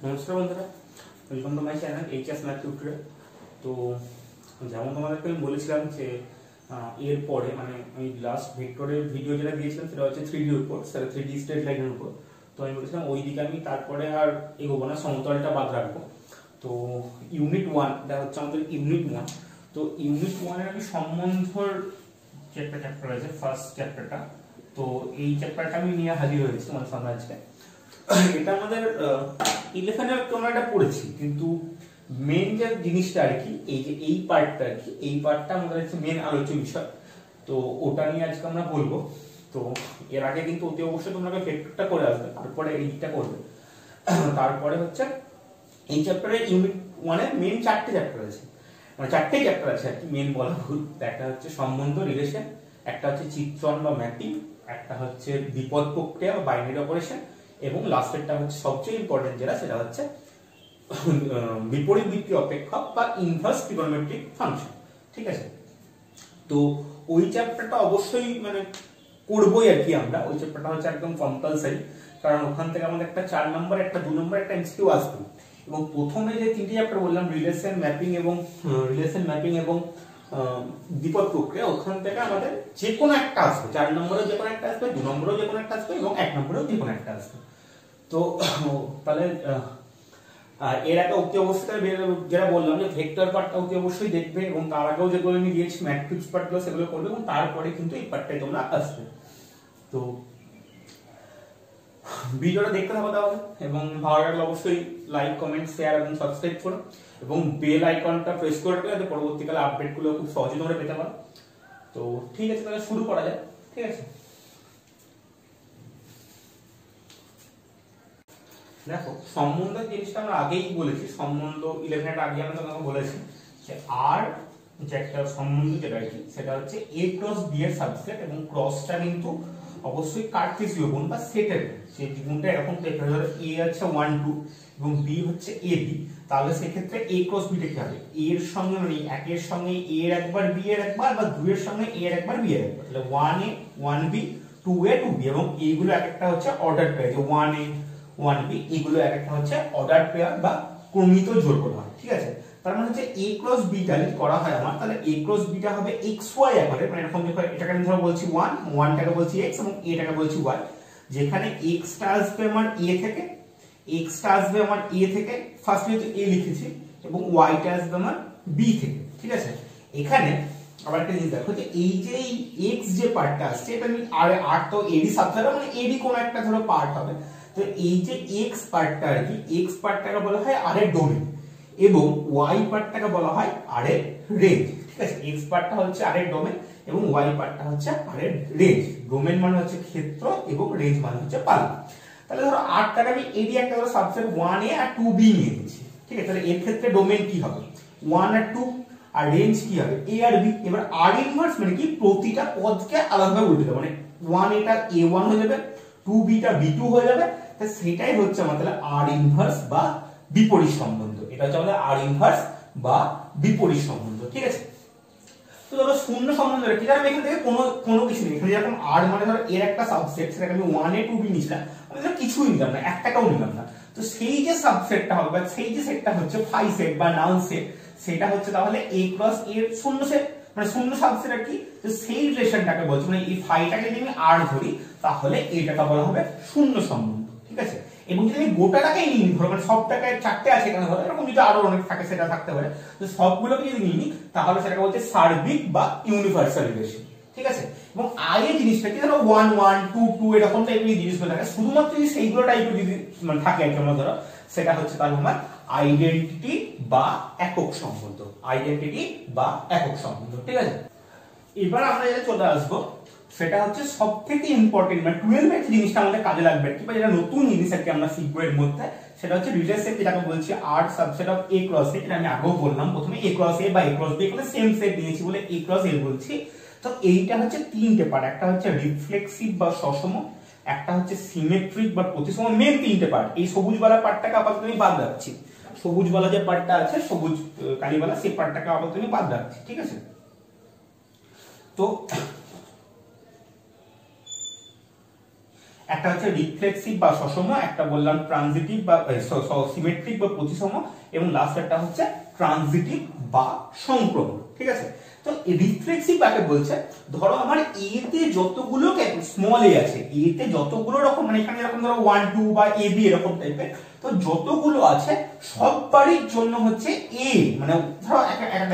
নমস্কার বন্ধুরা, welcome to my channel HS math tutorial. তো যেমন তোমাদেরকে আমি বলেছিলাম যে এরপরে মানে আমি লাস্ট ভেক্টরের ভিডিও যেটা দিয়েছিলাম সেটা হচ্ছে 3D এর উপর, সেটা 3D স্ট্রেট লাইনের উপর। তো আমি বলেছিলাম ওই দিকে আমি তারপরে আর এগোবো না, সমতলটা বাদ রাখবো। তো ইউনিট 1 এটা হচ্ছে আমাদের ইউনিট 1। তো ইউনিট 1 এর আমি সম্বন্ধর যে একটা চ্যাপ্টার আছে, ফার্স্ট চ্যাপ্টারটা, তো এই চ্যাপ্টারটা আমি নিয়ে হাজির হয়েছি তোমাদের সামনে আজকে। এটা আমাদের 11 এ আমরা এটা পড়েছি, কিন্তু মেন যে জিনিসটা আর কি, এই যে এই পার্টটা আর কি, এই পার্টটা আমাদের হচ্ছে মেন আলোচ্য বিষয়। তো ওটা নিয়ে আজকে আমরা বলবো। তো এর আগে কিন্তু অতি অবশ্যই তোমরা ভেক্টরটা করে আসবে, তারপরে এইটা করবে। তারপরে হচ্ছে এই চ্যাপ্টারে ইউনিট 1 এর মেন 4টে চ্যাপ্টার আছে, মানে 4টেই চ্যাপ্টার আছে আর কি, মেন বলা ভুল। একটা হচ্ছে সম্বন্ধ রিলেশন, একটা হচ্ছে চিত্রণ বা ম্যাপিং, একটা হচ্ছে বিপদ প্রক্রিয়া বা বাইনারি অপারেশন, এবং লাস্টেরটা হচ্ছে সবচেয়ে ইম্পর্টেন্ট যেটা, সেটা হচ্ছে বিপরীত বৃত্তীয় অপেক্ষক বা ইনভার্স ট্রিগোনোমেট্রিক ফাংশন। ঠিক আছে, তো ওই চ্যাপ্টারটা অবশ্যই মানে করবোই আর কি আমরা। ওই চ্যাপ্টারটা হচ্ছে একদম কম্পালসারি, কারণ ওখান থেকে আমাদের একটা 4 নম্বর, একটা 2 নম্বর, একটা এমসিকিউ আসবে। এবং প্রথমে যে 3টি চ্যাপ্টার বললাম, রিলেশন ম্যাপিং এবং বিপদ প্রক্রিয়া, ওখান থেকে আমাদের যে কোনো একটা আসবে, 4 নম্বরেও যে কোনো একটা আসবে, 2 নম্বরেও যে কোনো একটা আসবে, এবং 1 নম্বরেও যে কোনো একটা আসবে। তো তাহলে এর একটা অতি অবশ্যই যেটা বললাম যে ভেক্টর পার্টটা অতি অবশ্যই দেখবে, এবং তার আগেও যেগুলো আমি দিয়েছি ম্যাট্রিক্স পার্টগুলো সেগুলো করবে, এবং তারপরে কিন্তু এই পার্টটাই তোমরা আসবে। তো ভিডিওটা দেখতে থাকো তাহলে, এবং ভালো লাগলে অবশ্যই লাইক, কমেন্ট, শেয়ার এবং সাবস্ক্রাইব করো, এবং বেল আইকনটা প্রেস করে রাখলে যাতে পরবর্তীকালে আপডেটগুলো খুব সহজে তোমরা পেতে পারো। তো ঠিক আছে, তাহলে শুরু করা যায়। ঠিক আছে, দেখো সম্বন্ধের জিনিসটা আমরা আগেই বলেছি, সম্বন্ধ 11 এর আগে আমরা তোমাকে বলেছি যে আর যে একটা সম্বন্ধ যেটা আর কি, সেটা হচ্ছে a ক্রস b এর সাবসেট, এবং ক্রসটা কিন্তু অবশ্যই কার্টেসীয় গুণ বা সেটের। সেই গুণটা এরকম দেখতে হবে, a আছে 1 2 এবং b হচ্ছে ab, তাহলে সেই ক্ষেত্রে a ক্রস b টা কি হবে, a এর সঙ্গে মানে 1 এর সঙ্গে a এর একবার b এর একবার, বা 2 এর সঙ্গে a এর একবার b এর একবার। তাহলে 1a 1b 2a 2b, এবং এইগুলো একটা হচ্ছে অর্ডার পেয়ার, যে 1a 1b, এগুলো একটা হচ্ছে অর্ডার পেয়ার বা ক্রমিত জোড় করা হয়। ঠিক আছে, তার মানে হচ্ছে a ক্রস b টা যদি করা হয় আমার, তাহলে a ক্রস b টা হবে xy আকারে, মানে এরকম দেখো, এটাকে আমি ধরো বলছি 1, 1 টাকে বলছি x, এবং a টাকে বলছি y। যেখানে x টা আসবে আমার a থেকে, x টা আসবে আমার a থেকে, ফার্স্ট যেহেতু a লিখেছি, এবং y টা আসবে আমার b থেকে। ঠিক আছে, এখানে আবার একটা জিনিস দেখো, যে এই যে x যে পার্টটা আসছে, এটা আমি আর তো এডি সাবসেট, মানে এডি কোন একটা ধরো পার্ট হবে। তো এই যে x পার্টটা আর কি, x পার্টটাকে বলা হয় r এর ডোমেন, এবং y পার্টটাকে বলা হয় r এর রেঞ্জ। ঠিক আছে, x পার্টটা হচ্ছে r এর ডোমেন, এবং y পার্টটা হচ্ছে r এর রেঞ্জ। ডোমেন মানে হচ্ছে ক্ষেত্র, এবং রেঞ্জ মানে হচ্ছে পাল্লা। তাহলে ধরো r টাকে আমি এডি একটা ধরো সাবসেট 1a আর 2b নিয়ে নিচ্ছি। ঠিক আছে, তাহলে এর ক্ষেত্রে ডোমেন কি হবে, 1 আর 2, আর রেঞ্জ কি হবে a আর b। এবার r ইনভার্স মানে কি, প্রতিটা পদকে আলাদাভাবে উল্টে দেব, মানে 1 এটা a1 হয়ে যাবে, 2b টা b2 হয়ে যাবে। সেটাই হচ্ছে আমাদের আর ইনভার্স বা বিপরীত সম্বন্ধ। এটা হচ্ছে আমাদের আর ইনভার্স বা বিপরীত সম্বন্ধ। ঠিক আছে, তো ধরো শূন্য সম্বন্ধ কি, আমি এখান থেকে কোনো কিছু নেই, এখানে যেরকম আর মানে ধরো এর একটা সাবসেট, সেটাকে আমি 1a 2b নিছিলাম, আমি ধরো কিছুই নিলাম না, এক টাকাও নিলাম না। তো সেই যে সাবসেটটা হবে, বা সেই যে সেটটা হচ্ছে ফাই সেট বা নাল সেট, সেটা হচ্ছে তাহলে a ক্রস a এর শূন্য সেট, মানে শূন্য সাবসেট আর কি। তো সেই রিলেশনটাকে বলছে, মানে এই ফাইটাকে যদি আমি আর ধরি, তাহলে এটাকে বলা হবে শূন্য সম্বন্ধ। ঠিক আছে, এবং যদি আমি গোটাটাকে নিই, ধরো মানে সব টাকায় 4টে আছে এখানে, ধরো এরকম যদি আরো অনেক থাকে সেটা থাকতে পারে, তো সবগুলোকে যদি নিই, তাহলে সেটাকে বলছে সার্বিক বা ইউনিভার্সাল রিলেশন। ঠিক আছে, এবং আই এর জিনিসটা কি, ধরো 1 1 2 2 এরকম টাইপের জিনিসগুলো থাকে, শুধুমাত্র যদি সেইগুলো টাইপের যদি মানে থাকে আর কি, আমরা ধরো সেটা হচ্ছে তার আমার আইডেন্টিটি বা একক সম্বন্ধ, আইডেন্টিটি বা একক সম্বন্ধ। ঠিক আছে, এবার আমরা যেটা চলে আসবো, সেটা হচ্ছে সবথেকে ইম্পর্টেন্ট, মানে 12 এর জিনিসটা আমাদের কাজে লাগবে কি, বা যেটা নতুন জিনিস আর কি আমরা শিখবো এর মধ্যে, সেটা হচ্ছে রিলেশন, যেটাকে বলছি আর subset of a cross a। এটা আমি আগেও বললাম, প্রথমে a ক্রস a বা a ক্রস b, এখানে সেম সেট নিয়েছি বলে a ক্রস a বলছি। তো এইটা হচ্ছে 3টে পার্ট, একটা হচ্ছে রিফ্লেক্সিভ বা সসম, একটা হচ্ছে সিমেট্রিক বা প্রতিসম, মেন 3টে পার্ট। এই সবুজওয়ালা পার্টটাকে আপাতত আমি বাদ রাখছি, সবুজওয়ালা যে পার্টটা আছে, সবুজ কালিওয়ালা, সেই পার্টটাকে আপাতত আমি বাদ রাখছি। ঠিক আছে, তো একটা হচ্ছে রিফ্লেক্সিভ বা সসম, একটা বললাম ট্রানজিটিভ বা সিমেট্রিক বা প্রতিসম, এবং লাস্ট একটা হচ্ছে ট্রানজিটিভ বা সংক্রমণ। ঠিক আছে, তো রিফ্লেক্সিভ কাকে বলছে, ধরো আমার এ তে যতগুলো স্মল এ আছে, এ তে যতগুলো রকম, মানে এখানে এরকম ধরো 1 2 বা এ বি এরকম টাইপের, তো যতগুলো আছে সববারই জন্য হচ্ছে এ, মানে ধরো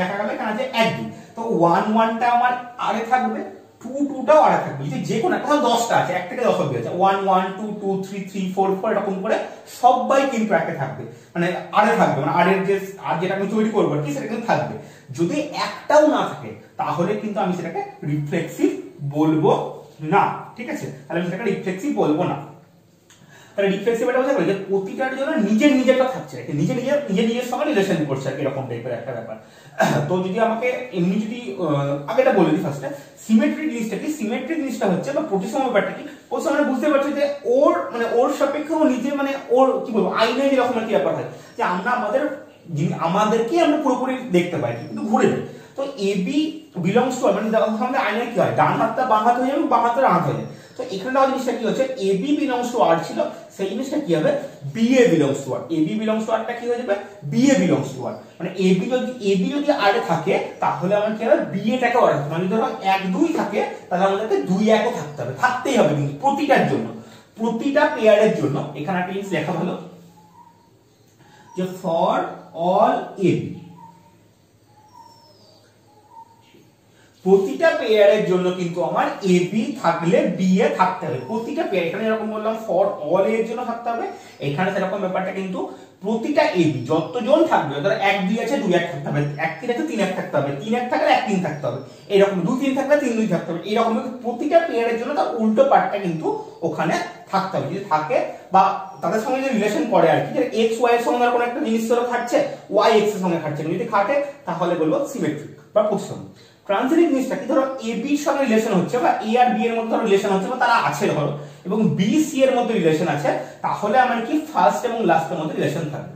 দেখা গেল এখানে আছে 1 2, তো 1 1 টা আমার আরে থাকবে, 2 2 টাও আরে থাকবে, যে কোনো একটা 10টা আছে, 1 থেকে 10 অবধি আছে, 1 1 2 2 3 3 4 4 এরকম করে সবাই কিন্তু একটা থাকবে, মানে আরে থাকবে, মানে আরের যে আর যেটা আমি তৈরি করবো আর কি সেটা কিন্তু থাকবে। যদি একটাও না থাকে তাহলে কিন্তু আমি সেটাকে রিফ্লেক্সিভ বলবো না। ঠিক আছে, তাহলে আমি সেটাকে রিফ্লেক্সিভ বলবো না। তাহলে রিফ্লেক্সিভ এটা বোঝা গেল যে প্রতিটার জন্য নিজের নিজেরটা থাকছে, নিজের সঙ্গে রিলেশন করছে আর এরকম টাইপের একটা ব্যাপার। তো যদি আমাকে এমনি যদি আগেটা বলে দিই ফার্স্টে, সিমেট্রিক জিনিসটা কি, সিমেট্রিক জিনিসটা হচ্ছে বা প্রতিসম ব্যাপারটা কি, প্রতিসম মানে বুঝতে পারছি যে ওর মানে ওর সাপেক্ষে ও নিজে, মানে ওর কি বলবো আইনে যেরকম আর কি ব্যাপার হয় যে আমরা আমাদেরকে আমরা পুরোপুরি দেখতে পাই কিন্তু ঘুরে যাই। তো এ বি বিলংস টু, মানে আমাদের আইনে কি হয়, ডান হাতটা বাঁ হাত হয়ে যাবে, বাঁ হাতটা ডান হাত হয়ে যাবে। তো এখানে জিনিসটা কি হচ্ছে, A B belongs to R ছিল, সেই জিনিসটা কি হবে, B A belongs to R, A B belongs to আরটা কি হয়ে যাবে, B A belongs to R, মানে এ বি যদি আর এ থাকে তাহলে আমার কি হবে, বি এটাকে আর, মানে ধরো 1 2 থাকে তাহলে আমাদেরকে 2 1 ও থাকতে হবে, থাকতেই হবে কিন্তু প্রতিটার জন্য, প্রতিটা পেয়ারের জন্য। এখানে একটা জিনিস লেখা হলো যে ফর অল এ বি, প্রতিটা পেয়ারের জন্য কিন্তু আমার এ বি থাকলে বি এ থাকতে হবে, প্রতিটা পেয়ার। এখানে এরকম বললাম ফর অল এর জন্য থাকতে হবে, এখানে সেরকম ব্যাপারটা কিন্তু প্রতিটা এ বি যতজন থাকবে, ধরো 1 2 আছে 2 1 থাকতে হবে, 1 3 আছে 3 1 থাকতে হবে, 3 1 থাকলে 1 3 থাকতে হবে, এরকম 2 3 থাকলে 3 2 থাকতে হবে, এরকম প্রতিটা পেয়ারের জন্য তার উল্টো পার্টটা কিন্তু ওখানে থাকতে হবে। যদি থাকে বা তাদের সঙ্গে যে রিলেশন করে আর কি, যে x y এর সঙ্গে কোনো একটা জিনিস ধরো খাটছে, y x এর সঙ্গে খাটছে, যদি খাটে তাহলে বলবো সিমেট্রিক বা প্রতিসম। ট্রানজিটিভ জিনিসটা কি, ধরো এ বি এর সঙ্গে রিলেশন হচ্ছে বা এ আর বি এর মধ্যে ধরো রিলেশন হচ্ছে বা তারা আছে ধরো, এবং বি সি এর মধ্যে রিলেশন আছে, তাহলে আমার কি ফার্স্ট এবং লাস্টের মধ্যে রিলেশন থাকবে।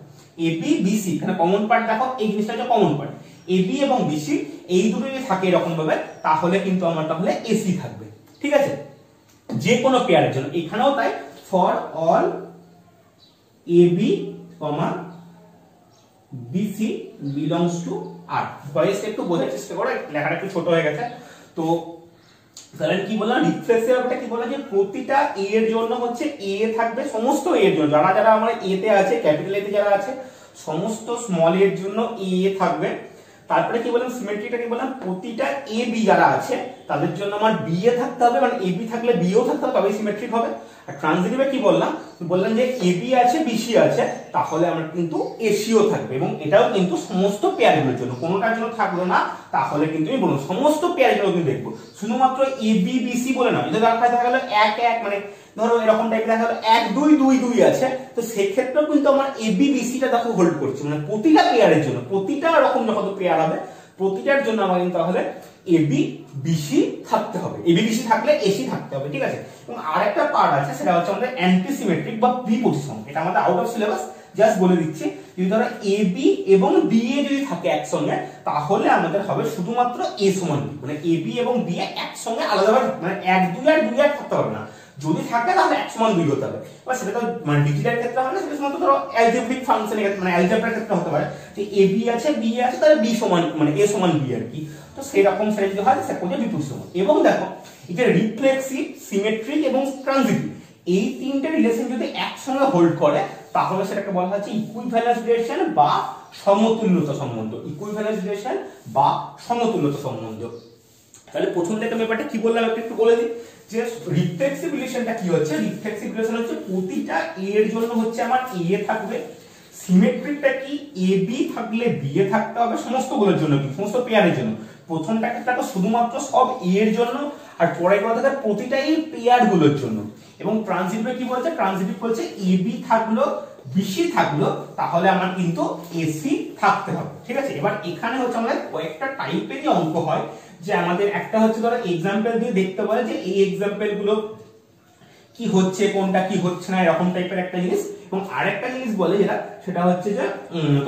এ বি বি সি, এখানে কমন পার্ট দেখো, এই জিনিসটা হচ্ছে কমন পার্ট, এ বি এবং বি সি এই দুটো যদি থাকে এরকম ভাবে তাহলে কিন্তু আমার তাহলে এসি থাকবে। ঠিক আছে, যে কোনো পেয়ারের জন্য, এখানেও তাই, for all a b comma b c belongs to R. ভয়েসটা একটু বোঝার চেষ্টা করো, লেখাটা একটু ছোট হয়ে গেছে। তো তাহলে কি বললাম, রিফ্লেক্সিভ ব্যাপারটা কি বললাম, যে প্রতিটা এ এর জন্য হচ্ছে এ থাকবে, সমস্ত এ এর জন্য, যারা আমার এ তে আছে, ক্যাপিটাল এ তে যারা আছে, সমস্ত স্মল এর জন্য এ থাকবে। তারপরে কি বললাম, সিমেট্রিটা কি বললাম, প্রতিটা এ বি যারা আছে তাদের জন্য আমার বি এ থাকতে হবে, মানে এ বি থাকলে বি ও থাকতে হবে, তবেই সিমেট্রিক হবে। আর ট্রানজিটিভে কি বললাম যে এ বি আছে বি সি আছে, তাহলে আমার কিন্তু এসিও থাকবে, এবং এটাও কিন্তু সমস্ত পেয়ারগুলোর জন্য, কোনোটার জন্য থাকলো না তাহলে কিন্তু আমি বলবো সমস্ত পেয়ারের জন্য কিন্তু দেখবো, শুধুমাত্র এ বি বি সি বলে নয়। যদি দেখা গেল 1 1, মানে ধরো এরকম টাইপের দেখা গেল 1 2 2 2 আছে, তো সেক্ষেত্রেও কিন্তু আমার এ বি বি সি টা দেখো হোল্ড করছে, মানে প্রতিটা পেয়ারের জন্য, প্রতিটা রকম যত পেয়ার হবে প্রতিটার জন্য আমার কিন্তু তাহলে এ বি বি সি থাকতে হবে, এ বি বি সি থাকলে এসি থাকতে হবে। ঠিক আছে, এবং আরেকটা পার্ট আছে, সেটা হচ্ছে আমাদের অ্যান্টিসিমেট্রিক বা বিপরীতসম। এটা আমাদের আউট অফ সিলেবাস, জাস্ট বলে দিচ্ছি। যদি ধরো এ বি এবং বি এ যদি থাকে একসঙ্গে, তাহলে আমাদের হবে শুধুমাত্র এ সমান বি, মানে এ বি এবং বি এ একসঙ্গে আলাদাভাবে, মানে 1 2 আর 2 1 থাকতে হবে না, যদি থাকে তাহলে 1 সমান 2 হতে হবে। এবার সেটা তো মানে ডিজিটাল ক্ষেত্রে হবে না, সেটা শুধুমাত্র ধরো অ্যালজেব্রিক ফাংশনের ক্ষেত্রে, মানে অ্যালজেব্রার ক্ষেত্রে হতে পারে, যে এ বি আছে বি এ আছে তাহলে বি সমান, মানে এ সমান বি আর কি। তো সেরকম সেটা যদি হয় সেটা হচ্ছে বিপরীতসম। এবং দেখো এই যে রিফ্লেক্সিভ, সিমেট্রিক এবং ট্রানজিটিভ, এই তিনটে রিলেশন যদি একসঙ্গে হোল্ড করে তাহলে সেটাকে বলা হচ্ছে ইকুইভ্যালেন্স রিলেশন বা সমতুল্যতা সম্বন্ধ, ইকুইভ্যালেন্স রিলেশন বা সমতুল্যতা সম্বন্ধ। তাহলে প্রথম থেকে আমি ব্যাপারটা কি বললাম একটু বলে দিই, যে রিফ্লেক্সিভ রিলেশনটা কি হচ্ছে, রিফ্লেক্সিভ রিলেশন হচ্ছে প্রতিটা এ এর জন্য হচ্ছে আমার এ থাকবে, সিমেট্রিকটা কি, এ বি থাকলে বি এ থাকতে হবে সমস্তগুলোর জন্য, কি সমস্ত পেয়ারের জন্য। প্রথমটা ক্ষেত্রে তো শুধুমাত্র সব এ এর জন্য, আর পরের কথা থাকে প্রতিটা এই পেয়ার গুলোর জন্য। এবং ট্রানজিটিভে কি বলছে, ট্রানজিটিভ বলছে এ বি থাকলো বিসি থাকলো তাহলে আমার কিন্তু এসি থাকতে হবে। ঠিক আছে, এবার এখানে হচ্ছে আমাদের কয়েকটা টাইপেরই অঙ্ক হয়, যে আমাদের একটা হচ্ছে ধরো এক্সাম্পল দিয়ে দেখতে পারে যে এই এক্সাম্পল গুলো কি হচ্ছে, কোনটা কি হচ্ছে না, এরকম টাইপের একটা জিনিস। এবং আরেকটা জিনিস বলে যেটা, সেটা হচ্ছে যে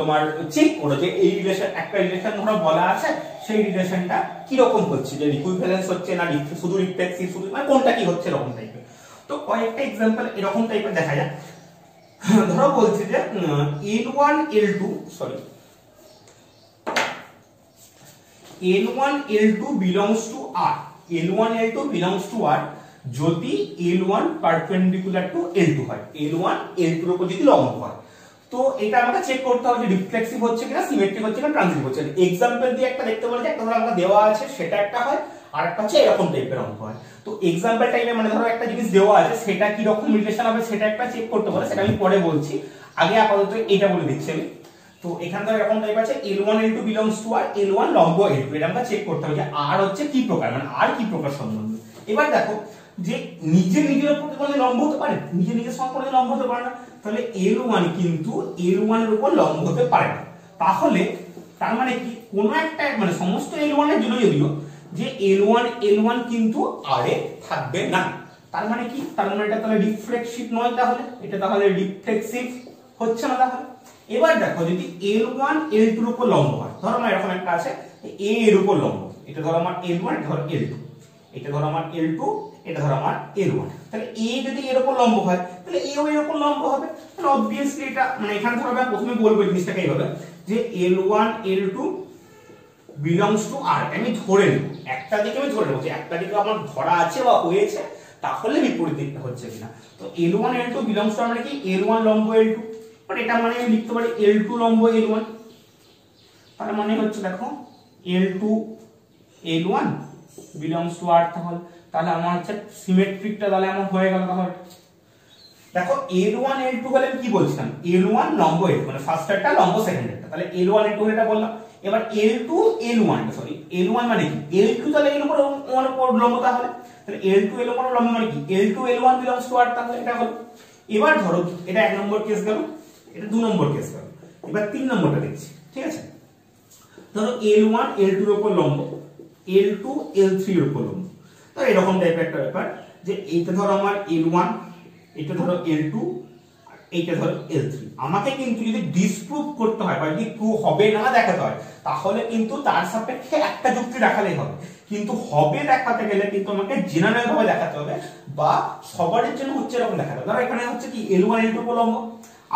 তোমার চেক করো যে এই রিলেশন, একটা রিলেশন ধরো বলা আছে, সেই রিলেশনটা কি রকম হচ্ছে, যে ইকুইভ্যালেন্স হচ্ছে না শুধু রিফ্লেক্সিভ, শুধু মানে কোনটা কি হচ্ছে এরকম টাইপের। তো কয়েকটা एग्जांपल এরকম টাইপের দেখা যায়। ধরো বলছি যে L1 L2 sorry L1 L2 belongs to R, L1 L2 belongs to R যদি L1 perpendicular to L2 হয়, L1 L2 এর উপর যদি লম্ব হয়। তো এটা আমাকে চেক করতে হবে যে রিফ্লেক্সিভ হচ্ছে কিনা, সিমেট্রিক হচ্ছে কিনা, ট্রানজিটিভ হচ্ছে। এক্সাম্পল দিয়ে একটা দেখতে বলেছে, একটা ধরো আমাকে দেওয়া আছে সেটা একটা হয়, আর একটা হচ্ছে এরকম টাইপের অঙ্ক হয়। তো এক্সাম্পল টাইপে মানে ধরো একটা জিনিস দেওয়া আছে সেটা কি রকম রিলেশন হবে সেটা একটা চেক করতে বলে, সেটা আমি পরে বলছি, আগে আপাতত এটা বলে দিচ্ছি আমি। তো এখানে ধরো এরকম টাইপ আছে L1 L2 belongs to R, L1 লম্ব L2, এটা আমরা চেক করতে হবে যে R হচ্ছে কি প্রকার, মানে R কি প্রকার সম্বন্ধ। এবার দেখো যে নিজে নিজের উপর কোনো লম্ব হতে পারে, নিজে নিজের সঙ্গে কোনো লম্ব হতে পারে না, তাহলে L1 কিন্তু L1 এর উপর লম্ব হতে পারে না। তাহলে তার মানে কি কোন একটা মানে সমস্ত L1 এর জন্য যদিও যে L1 কিন্তু R এ থাকবে না, তার মানে কি, তার মানে এটা তাহলে রিফ্লেক্সিভ নয়, তাহলে এটা তাহলে রিফ্লেক্সিভ হচ্ছে না। তাহলে এবার দেখো যদি L1 L2 এর উপর লম্ব হয়, ধরো আমার এরকম একটা আছে A এর উপর লম্ব, এটা ধরো আমার L1, এটা ধরো L2, এটা ধরো আমার L2, এটা ধরো আমার L1, তাহলে A যদি এর উপর লম্ব হয় তাহলে A ও এর উপর লম্ব হবে। তাহলে অবভিয়াসলি এটা মানে এখানে ধরো আমি প্রথমে বলবো জিনিসটাকে এইভাবে যে L1 L2 belongs to R, আমি ধরে নেব একটা দিকে, আমি ধরে নেব যে একটা দিকে আমার ধরা আছে বা হয়েছে, তাহলে বিপরীত দিকটা হচ্ছে কিনা। তো L1 L2 belongs to মানে কি L1 লম্ব L2, বাট এটা মানে আমি লিখতে পারি L2 লম্ব L1, তার মানে হচ্ছে দেখো L2 L1 belongs to R, তাহলে আমার হচ্ছে সিমেট্রিকটা তাহলে আমার হয়ে গেল। তাহলে দেখো L1 L2 বলে আমি কি বলছিলাম, L1 লম্ব L2 মানে ফার্স্ট একটা লম্ব সেকেন্ড একটা, তাহলে L1 L2 এটা বললাম। এবার L2 L1 সরি L1 মানে কি L2 তাহলে এর উপর লম্ব, তাহলে L2 L1 উপর লম্ব মানে কি L2 L1 belongs to R, তাহলে এটা হলো। এবার ধরো এটা এক নম্বর কেস গেল, এটা দু নম্বর কেস গেল, এবার তিন নম্বরটা দেখছি, ঠিক আছে। ধরো L1 L2 এর উপর লম্ব, L2 L3 এর উপর লম্ব। তো এরকম টাইপের একটা ব্যাপার যে এইটা ধরো আমার L1, এটা ধরো L2, এইটা ধরো L3। আমাকে কিন্তু যদি ডিসপ্রুভ করতে হয় বা যদি প্রুভ হবে না দেখাতে হয়, তাহলে কিন্তু তার সাপেক্ষে একটা যুক্তি দেখালেই হবে, কিন্তু হবে দেখাতে গেলে কিন্তু আমাকে জেনারেল ভাবে দেখাতে হবে বা সবার জন্য হচ্ছে এরকম দেখাতে হবে। ধরো এখানে হচ্ছে কি L1 L2 এর উপর লম্ব,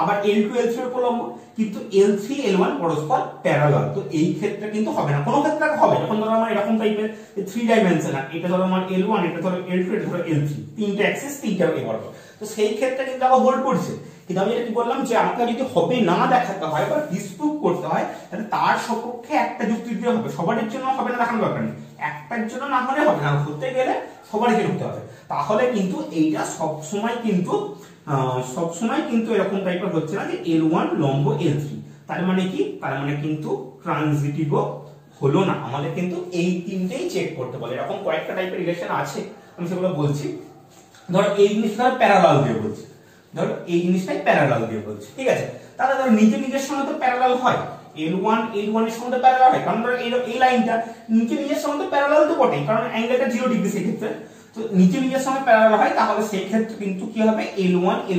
আবার L2 L3 এর উপর লম্ব, কিন্তু L3 L1 পরস্পর প্যারালাল, তো এই ক্ষেত্রে কিন্তু হবে না, কোনো ক্ষেত্রে হবে। যখন ধরো আমার এরকম টাইপের 3 ডাইমেনশনাল, এটা ধরো আমার L1, এটা ধরো L2, এটা ধরো L3, তিনটা অ্যাক্সিস তিনটা বরাবর, তো সেই ক্ষেত্রে কিন্তু আবার হোল্ড করছে। কিন্তু আমি যেটা বললাম যে আমাকে যদি হবে না দেখাতে হয় বা ডিসপ্রুভ করতে হয়, তাহলে তার সপক্ষে একটা যুক্তি দিতে হবে, সবার জন্য হবে না দেখানোর দরকার নেই, একটার জন্য না হলে হবে না, হতে গেলে সবারই হতে হবে। তাহলে কিন্তু এইটা সবসময় কিন্তু এরকম টাইপের হচ্ছে না যে L1 লম্ব L3, তার মানে কি, তার মানে কিন্তু ট্রানজিটিভ হলো না। আমাদের কিন্তু এই তিনটেই চেক করতে বলে। এরকম কয়েকটা টাইপের রিলেশন আছে, আমি সেগুলো বলছি। ধরো এই জিনিসটা প্যারালাল দিয়ে বলছি, ধরো এই জিনিসটাই প্যারালাল দিয়ে বলছি, ঠিক আছে। তাহলে ধরো নিজের সঙ্গে তো প্যারালাল হয়, L1 এর সঙ্গে প্যারালাল হয়, কারণ ধরো এই লাইনটা নিজের সঙ্গে প্যারালাল তো বটেই, কারণ অ্যাঙ্গেলটা 0 ডিগ্রি সেক্ষেত্রে, তো নিজের সঙ্গে প্যারালাল হয়, তাহলে সেই ক্ষেত্রে কিন্তু কি হবে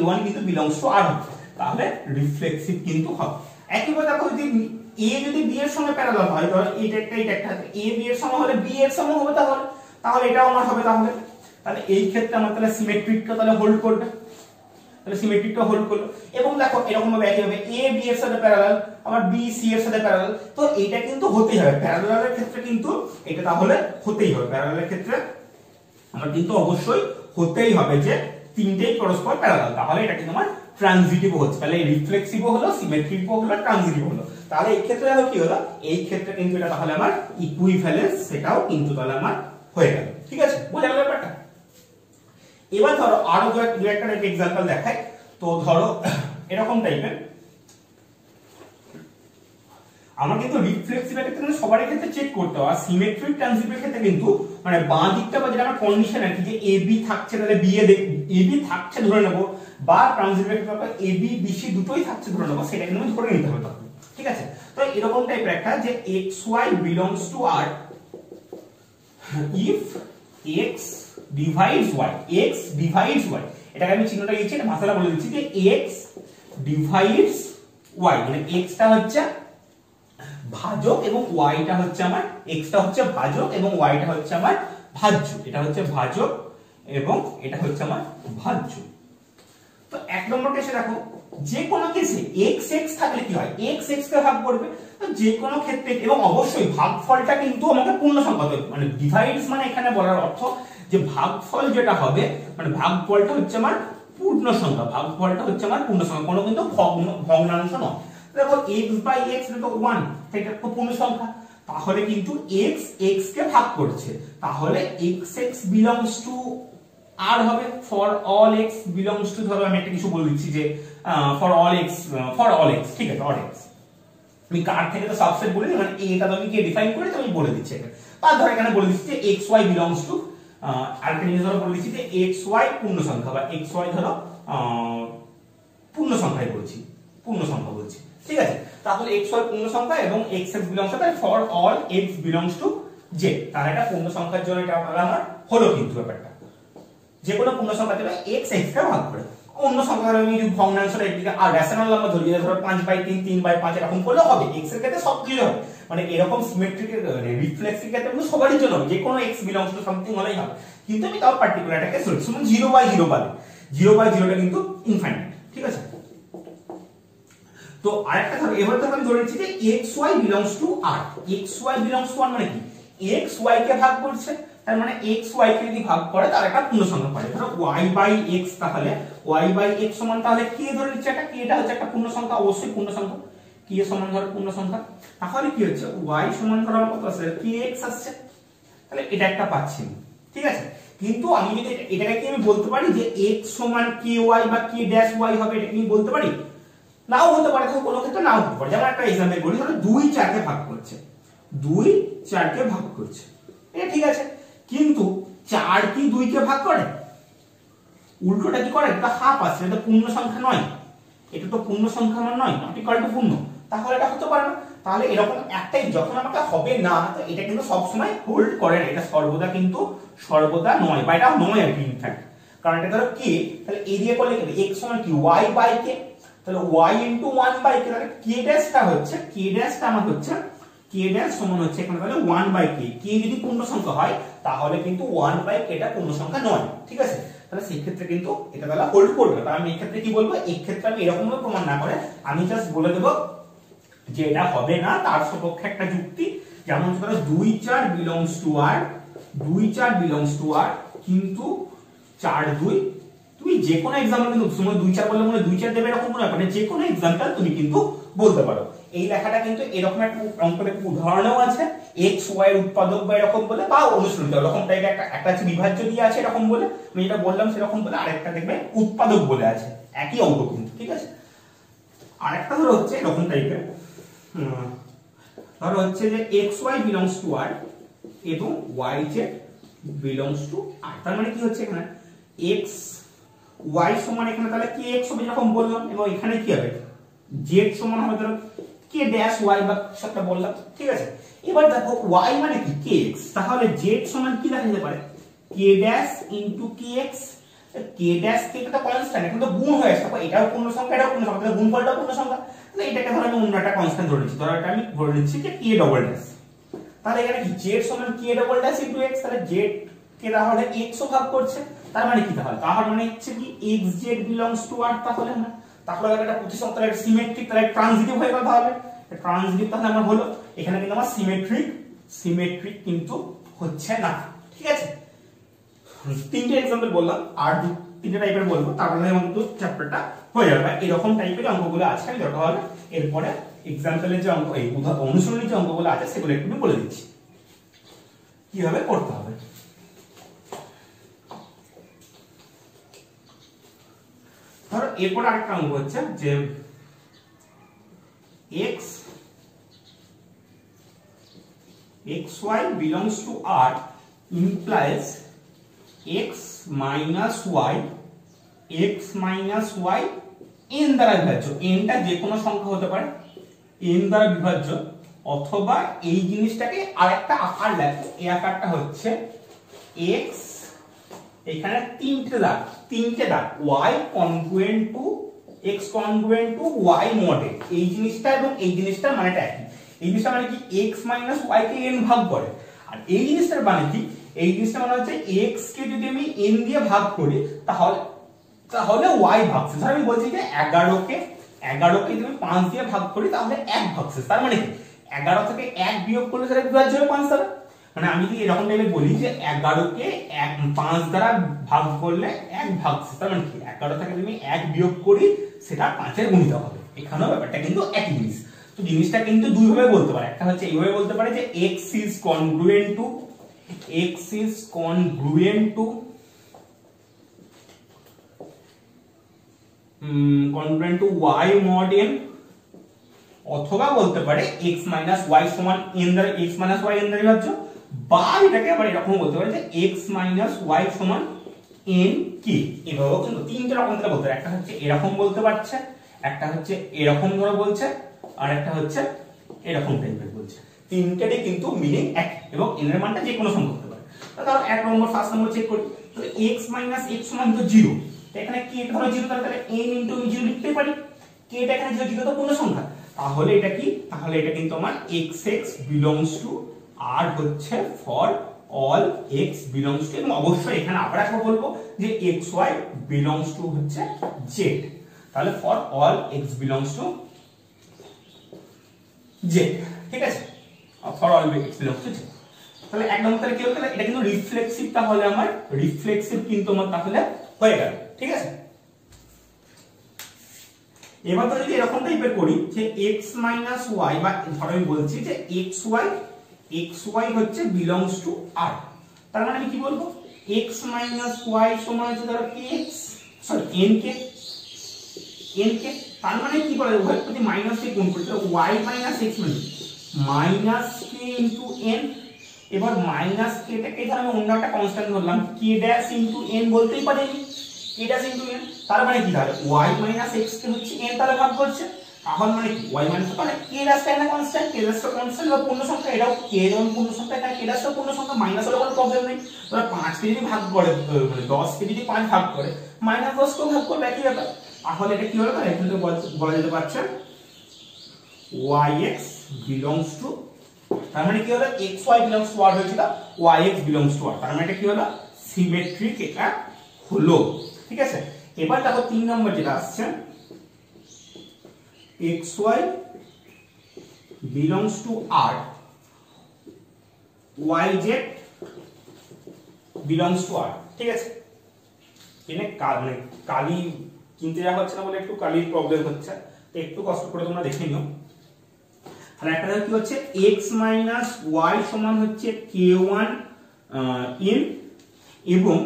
L1 কিন্তু বিলংস টু R হবে, তাহলে রিফ্লেক্সিভ কিন্তু হবে। একইভাবে দেখো যদি A যদি B এর সঙ্গে প্যারালাল হয়, ধরো এইটা একটা A B এর সঙ্গে হলে B এর সঙ্গে হবে, তাহলে এটাও আমার হবে। তাহলে এই ক্ষেত্রে আমার তাহলে সিমেট্রিকটা তাহলে হোল্ড করবে, তাহলে সিমেট্রিকটা হোল্ড করলো। এবং দেখো এরকম ভাবে একই হবে A B এর সাথে প্যারালাল, আবার B C এর সাথে প্যারালাল, তো এইটা কিন্তু হতেই হবে প্যারালালের ক্ষেত্রে, কিন্তু এটা তাহলে হতেই হবে প্যারালালের ক্ষেত্রে আমার কিন্তু অবশ্যই হতেই হবে যে তিনটেই পরস্পর প্যারালাল, তাহলে এটা কিন্তু আমার ট্রানজিটিভ হচ্ছে। তাহলে রিফ্লেক্সিভ হলো, সিমেট্রিক হলো, ট্রানজিটিভ হলো। তাহলে এই ক্ষেত্রে কি হলো, এই ক্ষেত্রে কিন্তু এটা তাহলে আমার ইকুইভ্যালেন্স, সেটাও কিন্তু তাহলে আমার হয়ে গেল, ঠিক আছে, বোঝা গেল ব্যাপারটা। এবার ধরো আরো দু একটা এক্সাম্পল দেখাই। তো ধরো এরকম টাইপের আমার কিন্তু রিফ্লেক্সিভ এর ক্ষেত্রে সবার ক্ষেত্রে চেক করতে হয়, আর সিমেট্রিক ট্রানজিটিভের ক্ষেত্রে কিন্তু মানে বাঁ দিকটা বা যেটা আমার কন্ডিশন আর কি, যে AB থাকছে তাহলে AB থাকছে ধরে নেব, বা ট্রানজিটিভের ক্ষেত্রে AB BC দুটোই থাকছে ধরে নেব, সেটা কিন্তু ধরে নিতে হবে তখন, ঠিক আছে। তো এরকম টাইপের একটা যে XY belongs to R if X divides Y, X divides Y, এটাকে আমি চিহ্নটা দিচ্ছি, এটা ভাষাটা বলে দিচ্ছি যে X divides Y, মানে X টা হচ্ছে ভাজক এবং Y টা হচ্ছে আমার, X টা হচ্ছে ভাজক এবং Y টা হচ্ছে আমার ভাজ্য, এটা হচ্ছে ভাজক এবং এটা হচ্ছে আমার ভাজ্য। তো এক নম্বর কেসে দেখো যে কোনো কেসে x x থাকলে কি হয়, x x কে ভাগ করবে। তো যে কোনো ক্ষেত্রে এবং অবশ্যই ভাগফলটা কিন্তু আমাকে পূর্ণ সংখ্যা হবে, মানে ডিভাইডস মানে এখানে বলার অর্থ যে ভাগফল যেটা হবে মানে ভাগফলটা হচ্ছে আমার পূর্ণ সংখ্যা, ভাগফলটা হচ্ছে আমার পূর্ণ সংখ্যা, কোনো কিন্তু ভগ্নাংশ নয়। দেখো x/x এটা তো 1, এটা তো পূর্ণ সংখ্যা, তাহলে কিন্তু x x কে ভাগ করছে, তাহলে x x belongs to r হবে for all x belongs to, ধরো আমি একটা কিছু বলে দিচ্ছি যে for all x ঠিক আছে, all x আমি কার থেকে তো সাবসেট বলি, মানে এটা তো আমি কে ডিফাইন করি, তো আমি বলে দিচ্ছি এটা। আর ধরো এখানে বলে দিচ্ছি যে xy belongs to আরেকটা জিনিস ধরো বলে দিচ্ছি যে xy পূর্ণ সংখ্যা বা xy ধরো পূর্ণ সংখ্যায় বলছি, পূর্ণ সংখ্যা বলছি, ঠিক আছে। তাহলে xy পূর্ণ সংখ্যা এবং x x belongs to for all x belongs to z, তাহলে এটা পূর্ণ সংখ্যার জন্য এটা আমার হলো কিন্তু ব্যাপারটা যে কোনো পূর্ণ সংখ্যা দেবে x x কে ভাগ করে। অন্য সংখ্যা আমি যদি ভগ্নাংশটা এদিকে আর রেশনাল নাম্বার ধরি, ধরো 5/3 3/5 এরকম করলে হবে, x এর ক্ষেত্রে সব কিছু হবে, মানে এরকম সিমেট্রিক মানে রিফ্লেক্সিভ ক্ষেত্রে কিন্তু সবারই জন্য হবে, যে কোনো x belongs to something হলেই হবে। কিন্তু আমি তাও পার্টিকুলারটাকে সলিউশন 0/0 পাবে, 0/0 টা কিন্তু ইনফাইনাইট, ঠিক আছে। তো আরেকটা ধরো এবারে তো আমি ধরে নিচ্ছি যে xy belongs to r, xy belongs to r মানে কি xy কে ভাগ করছে, তার মানে xy কে যদি ভাগ করে তার একটা পূর্ণ সংখ্যা পাবে। ধরো y/x, তাহলে y/x সমান তাহলে k ধরে নিচ্ছে, একটা k টা হচ্ছে একটা পূর্ণ সংখ্যা, অবশ্যই পূর্ণ সংখ্যা, k সমান ধরো পূর্ণ সংখ্যা, তাহলে কি হচ্ছে y সমান ধরো কত আসছে kx আসছে, তাহলে এটা একটা পাচ্ছি, ঠিক আছে। কিন্তু আমি যদি এটাকে কি আমি বলতে পারি যে x সমান ky বা k ড্যাশ y হবে, এটা কি আমি বলতে পারি? নাও হতে পারে, কোনো ক্ষেত্রে নাও হতে পারে। যেমন একটা एग्जांपल বলি, ধরো 2 4 কে ভাগ করছে, 2 4 কে ভাগ করছে, এটা ঠিক আছে, কিন্তু 4 কি 2 কে ভাগ করে? উল্টোটা কি করে, এটা হাফ আছে, এটা পূর্ণ সংখ্যা নয়, এটা তো পূর্ণ সংখ্যা নয়, নট ইকুয়াল টু পূর্ণ, তাহলে এটা হতে পারে না। তাহলে এরকম একটাই যখন আমাকে হবে না, তো এটা কিন্তু সব সময় হোল্ড করে না, এটা সর্বদা কিন্তু সর্বদা নয়, বা এটা নয় আর কি ইনফ্যাক্ট, কারণ এটা ধরো k, তাহলে এই দিয়ে করলে x সমান কি y/k, তাহলে y into 1/k, তাহলে k ড্যাশটা হচ্ছে, k ড্যাশটা আমার হচ্ছে, k ড্যাশ সমান হচ্ছে এখানে তাহলে 1/k, k যদি পূর্ণ সংখ্যা হয় তাহলে কিন্তু 1/k টা পূর্ণ সংখ্যা নয়, ঠিক আছে। তাহলে সেই ক্ষেত্রে কিন্তু এটা তাহলে হোল্ড করবে না। তাহলে আমি এই ক্ষেত্রে কি বলবো, এই ক্ষেত্রে আমি এরকম ভাবে প্রমাণ না করে আমি জাস্ট বলে দেব যে এটা হবে না, তার সপক্ষে একটা যুক্তি, যেমন ধরো 2 4 belongs to r, 2 4 belongs to r, কিন্তু 4 2, তুমি যে কোনো एग्जांपल কিন্তু সময় 2 4 বললে মনে 2 4 দেবে এরকম কোনো ব্যাপার নেই, যে কোনো एग्जांपल তুমি কিন্তু বলতে পারো। এই লেখাটা কিন্তু এরকম একটা অঙ্কের উদাহরণও আছে, x y এর উৎপাদক বা এরকম বলে, বা অনুসৃত এরকম টাইপের একটা আছে বিভাজ্য দিয়ে আছে এরকম বলে, আমি যেটা বললাম সেরকম বলে, আরেকটা দেখবে উৎপাদক বলে আছে, একই অঙ্ক কিন্তু, ঠিক আছে। আরেকটা ধরো হচ্ছে এরকম টাইপের, ধরো হচ্ছে যে xy belongs to r এবং yz belongs to r, তার মানে কি হচ্ছে এখানে x y সমান এখানে তাহলে kx হবে যখন বললাম, এবং এখানে কি হবে z সমান হবে ধরো k ড্যাশ y বা সেটা বললাম, ঠিক আছে। এবার দেখো y মানে কি kx, তাহলে z সমান কি লেখা যেতে পারে k dash into kx, k dash k টা তো কনস্ট্যান্ট, এখন তো গুণ হয়ে আসছে, এটাও পূর্ণ সংখ্যা এটাও পূর্ণ সংখ্যা, তাহলে গুণফলটাও পূর্ণ সংখ্যা, তাহলে এটাকে ধরো আমি অন্য একটা কনস্ট্যান্ট ধরে নিচ্ছি, ধরো এটা আমি ধরে নিচ্ছি যে k ডবল ড্যাশ, তাহলে এখানে কি z সমান k double dash into x, তাহলে z কে তাহলে x ও ভাগ করছে, তার মানে কি তাহলে মানে হচ্ছে কি xz belongs to r, তাহলে না, তাহলে এটা প্রতিসংখ্যার একটা সিমেট্রিক, তাহলে ট্রান্সিটিভ হয়ে গেল, তাহলে ট্রান্সিটিভ তাহলে আমার হলো, এখানে কিন্তু আমার সিমেট্রিক কিন্তু হচ্ছে না, ঠিক আছে। তিনটে एग्जांपल বললাম, আর তিনটে টাইপের বলবো, তারপরে আমার কিন্তু চ্যাপ্টারটা হয়ে যাবে। এরকম টাইপের অঙ্কগুলো আছে, আমি দরকার হলে এরপরে एग्जांपलের যে অঙ্ক, এই অনুশীলনের যে অঙ্কগুলো আছে সেগুলো একটু বলে দিচ্ছি কিভাবে করতে হবে। ধরো এরপর আরেকটা অঙ্ক হচ্ছে যে xy belongs to r implies x minus y n দ্বারা বিভাজ্য, n টা যে কোনো সংখ্যা হতে পারে, n দ্বারা বিভাজ্য, অথবা এই জিনিসটাকে আরেকটা আকার লেখো, এই আকারটা হচ্ছে x, এখানে তিনটে দাগ y congruent to x congruent to y mod x, এই জিনিসটা এবং এই জিনিসটার মানেটা একই। এই জিনিসটা মানে কি x minus y কে n ভাগ করে, আর এই জিনিসটার মানে কি এই জিনিসটা মানে হচ্ছে x কে যদি আমি n দিয়ে ভাগ করি তাহলে y ভাগশেষ। আমি বলছি যে 11 কে যদি আমি 5 দিয়ে ভাগ করি তাহলে 1 ভাগশেষ। তার মানে কি 11 থেকে 1 বিয়োগ করলে সেটা বিভাজ্য হবে 5 দ্বারা। মানে আমি যদি এরকম টাইপের বলি যে 11 কে 5 দ্বারা ভাগ করলে 1 ভাগশেষ, তার মানে কি 11 থেকে যদি আমি 1 বিয়োগ করি সেটা 5 এর গুণিতক হবে। এখানেও ব্যাপারটা কিন্তু একই জিনিস। তো জিনিসটা কিন্তু দুই ভাবে বলতে পারে। একটা হচ্ছে এইভাবে বলতে পারে যে x is congruent to y mod n, অথবা বলতে পারে x minus y সমান n দ্বারা x minus y n দ্বারা বিভাজ্য, বা এটাকে আবার এরকম বলতে পারে যে x minus y সমান n কি। এভাবেও কিন্তু তিনটা রকম ধরে বলতে পারে। একটা হচ্ছে এরকম বলতে পারছে, একটা হচ্ছে এরকম ধরে বলছে, আর একটা হচ্ছে এরকম টাইপের বলছে। তিনটারই কিন্তু মিনিং এক এবং n এর মানটা যে কোনো সংখ্যা হতে পারে। তাহলে এক নম্বর ফার্স্ট নম্বর চেক করি। তো x minus x সমান তো 0, তো এখানে k ধরো 0, তাহলে n into 0 লিখতে পারি। k টা এখানে 0 তো পূর্ণ সংখ্যা, তাহলে এটা কি, তাহলে এটা কিন্তু আমার xx belongs to r হচ্ছে for all x belongs to, এবং অবশ্যই এখানে আবার একবার বলবো যে xy belongs to হচ্ছে z। তাহলে for all x belongs to z, ঠিক আছে, for all x belongs to z। তাহলে এক নম্বর তাহলে কি হলো, এটা কিন্তু রিফ্লেক্সিভ, তাহলে আমার রিফ্লেক্সিভ কিন্তু আমার তাহলে হয়ে গেল, ঠিক আছে। এবার তো যদি এরকম টাইপের করি যে x minus y, বা ধরো আমি বলছি যে xy হচ্ছে belongs to r, তার মানে আমি কি বলবো x minus y সমান হচ্ছে ধরো kx, সরি n কে, তার মানে কি বলে উভয় প্রতি মাইনাস কে গুণ করতে হবে, y minus x minus k into n। এবার মাইনাস k টাকে ধর আমি অন্য একটা কনস্ট্যান্ট ধরলাম, k ড্যাশ into n বলতেই পারি আমি, k ড্যাশ into n, তার মানে কি তাহলে y minus x কে হচ্ছে n তাহলে ভাগ করছে, তাহলে মানে কি y minus, মানে k ড্যাশটা একটা কনস্ট্যান্ট, k ড্যাশটা কনস্ট্যান্ট বা পূর্ণ সংখ্যা, এটাও k যেমন পূর্ণ সংখ্যা, এখানে k ড্যাশটা পূর্ণ সংখ্যা, মাইনাস হলে কোনো প্রবলেম নেই। তাহলে 5 কে যদি ভাগ করে, মানে 10 কে যদি 5 ভাগ করে মাইনাস 10 কে ভাগ করবে, একই ব্যাপার। তাহলে এটা কি হলো, এখান থেকে বলা যেতে পারছে yx belongs to, তার মানে কি হলো xy belongs to r হয়েছিল, yx belongs to r, তার মানে এটা কি হলো সিমেট্রিক, এটা হলো, ঠিক আছে। এবার দেখো 3 নম্বর যেটা আসছে xy belongs to r, yz belongs to r, ঠিক আছে। এখানে মানে কালি কিনতে যাওয়া হচ্ছে না বলে একটু কালির প্রবলেম হচ্ছে, তো একটু কষ্ট করে তোমরা দেখে নিও। তাহলে একটা কি হচ্ছে x minus y সমান হচ্ছে k1 n, এবং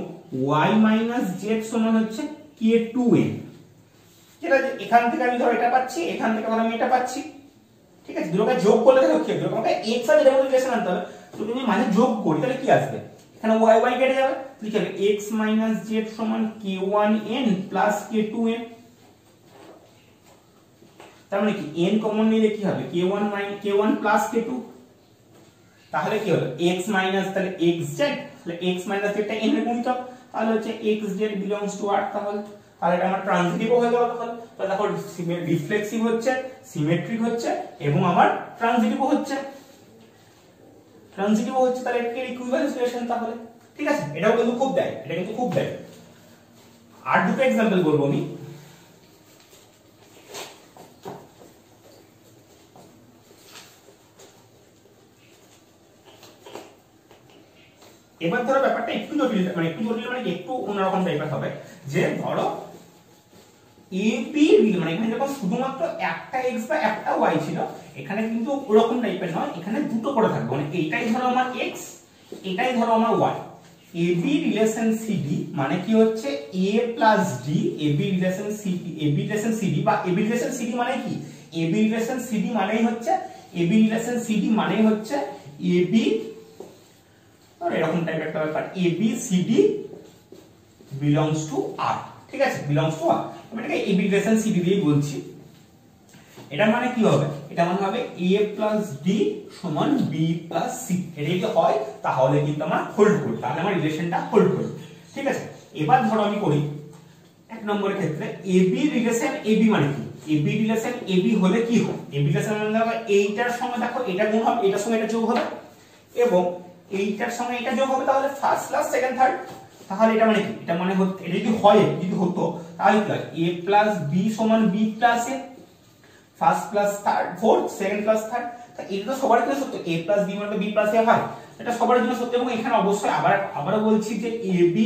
y minus z সমান হচ্ছে k2n। যেটা এখান থেকে আমি ধরো এটা পাচ্ছি, এখান থেকে ধরো আমি এটা পাচ্ছি, ঠিক আছে। দুটোকে যোগ করলে দেখো কি হবে, তোমাকে x আর z এর মধ্যে রিলেশন আনতে হবে। তো যদি মাঝে যোগ করি তাহলে কি আসবে, এখানে y y কেটে যাবে, লিখে হবে x minus z সমান k1n plus k2n। তার মানে কি n কমন নিলে কি হবে k1 plus k2, তাহলে কি হলো x minus, তাহলে xz, তাহলে x minus z টা n এর গুণিতক, তাহলে হচ্ছে xz belongs to r। তাহলে এটা আমার ট্রানজিটিভ হয়ে গেল। তাহলে দেখো রিফ্লেক্সিভ হচ্ছে, সিমেট্রিক হচ্ছে, এবং আমার ট্রানজিটিভ হচ্ছে, তাহলে এটাকে ইকুইভ্যালেন্স রিলেশন, তাহলে ঠিক আছে। এটাও কিন্তু খুব দেয়, এটা কিন্তু খুব দেয়। আর দুটো एग्जांपल বলবো আমি। এবার ধরো ব্যাপারটা একটু জটিল, মানে একটু অন্যরকম টাইপের হবে, যে ধরো AB, মানে এখানে যখন শুধুমাত্র একটা x বা একটা y ছিল, এখানে কিন্তু ওরকম টাইপের নয়, এখানে দুটো করে থাকবে, মানে এইটাই ধরো আমার x, এটাই ধরো আমার y। AB রিলেশন CD মানে কি হচ্ছে a plus d, AB relation CD, বা AB রিলেশন CD মানে কি, AB রিলেশন CD মানেই হচ্ছে AB, আর এরকম টাইপের একটা ব্যাপার, ABCD belongs to R, ঠিক আছে, belongs to R। আমি এটাকে AB রিলেশন CD দিয়ে বলছি। এটা মানে কি হবে, এটা মানে হবে A plus D সমান B plus C। এটা যদি হয় তাহলে কিন্তু আমার হোল্ড করবে, তাহলে আমার রিলেশনটা হোল্ড করবে, ঠিক আছে। এবার ধরো আমি করি এক নম্বরের ক্ষেত্রে AB রিলেশন AB মানে কি, AB রিলেশন AB হলে কি হয়, AB রিলেশন মানে হবে এইটার সঙ্গে দেখো এটা গুণ হবে, এটার সঙ্গে এটা যোগ হবে, এবং এইটার সঙ্গে এটা যোগ হবে তাহলে ফার্স্ট প্লাস সেকেন্ড থার্ড। তাহলে এটা মানে কি, এটা মানে হচ্ছে এটা যদি হয় যদি হতো তাহলে কি হয় a প্লাস b সমান b plus a, first plus third fourth second plus third. তা এটা তো সবার জন্য সত্য, a প্লাস b মানে b প্লাস a হয়, এটা সবার জন্য সত্য। এবং এখানে অবশ্যই আবারও বলছি যে ab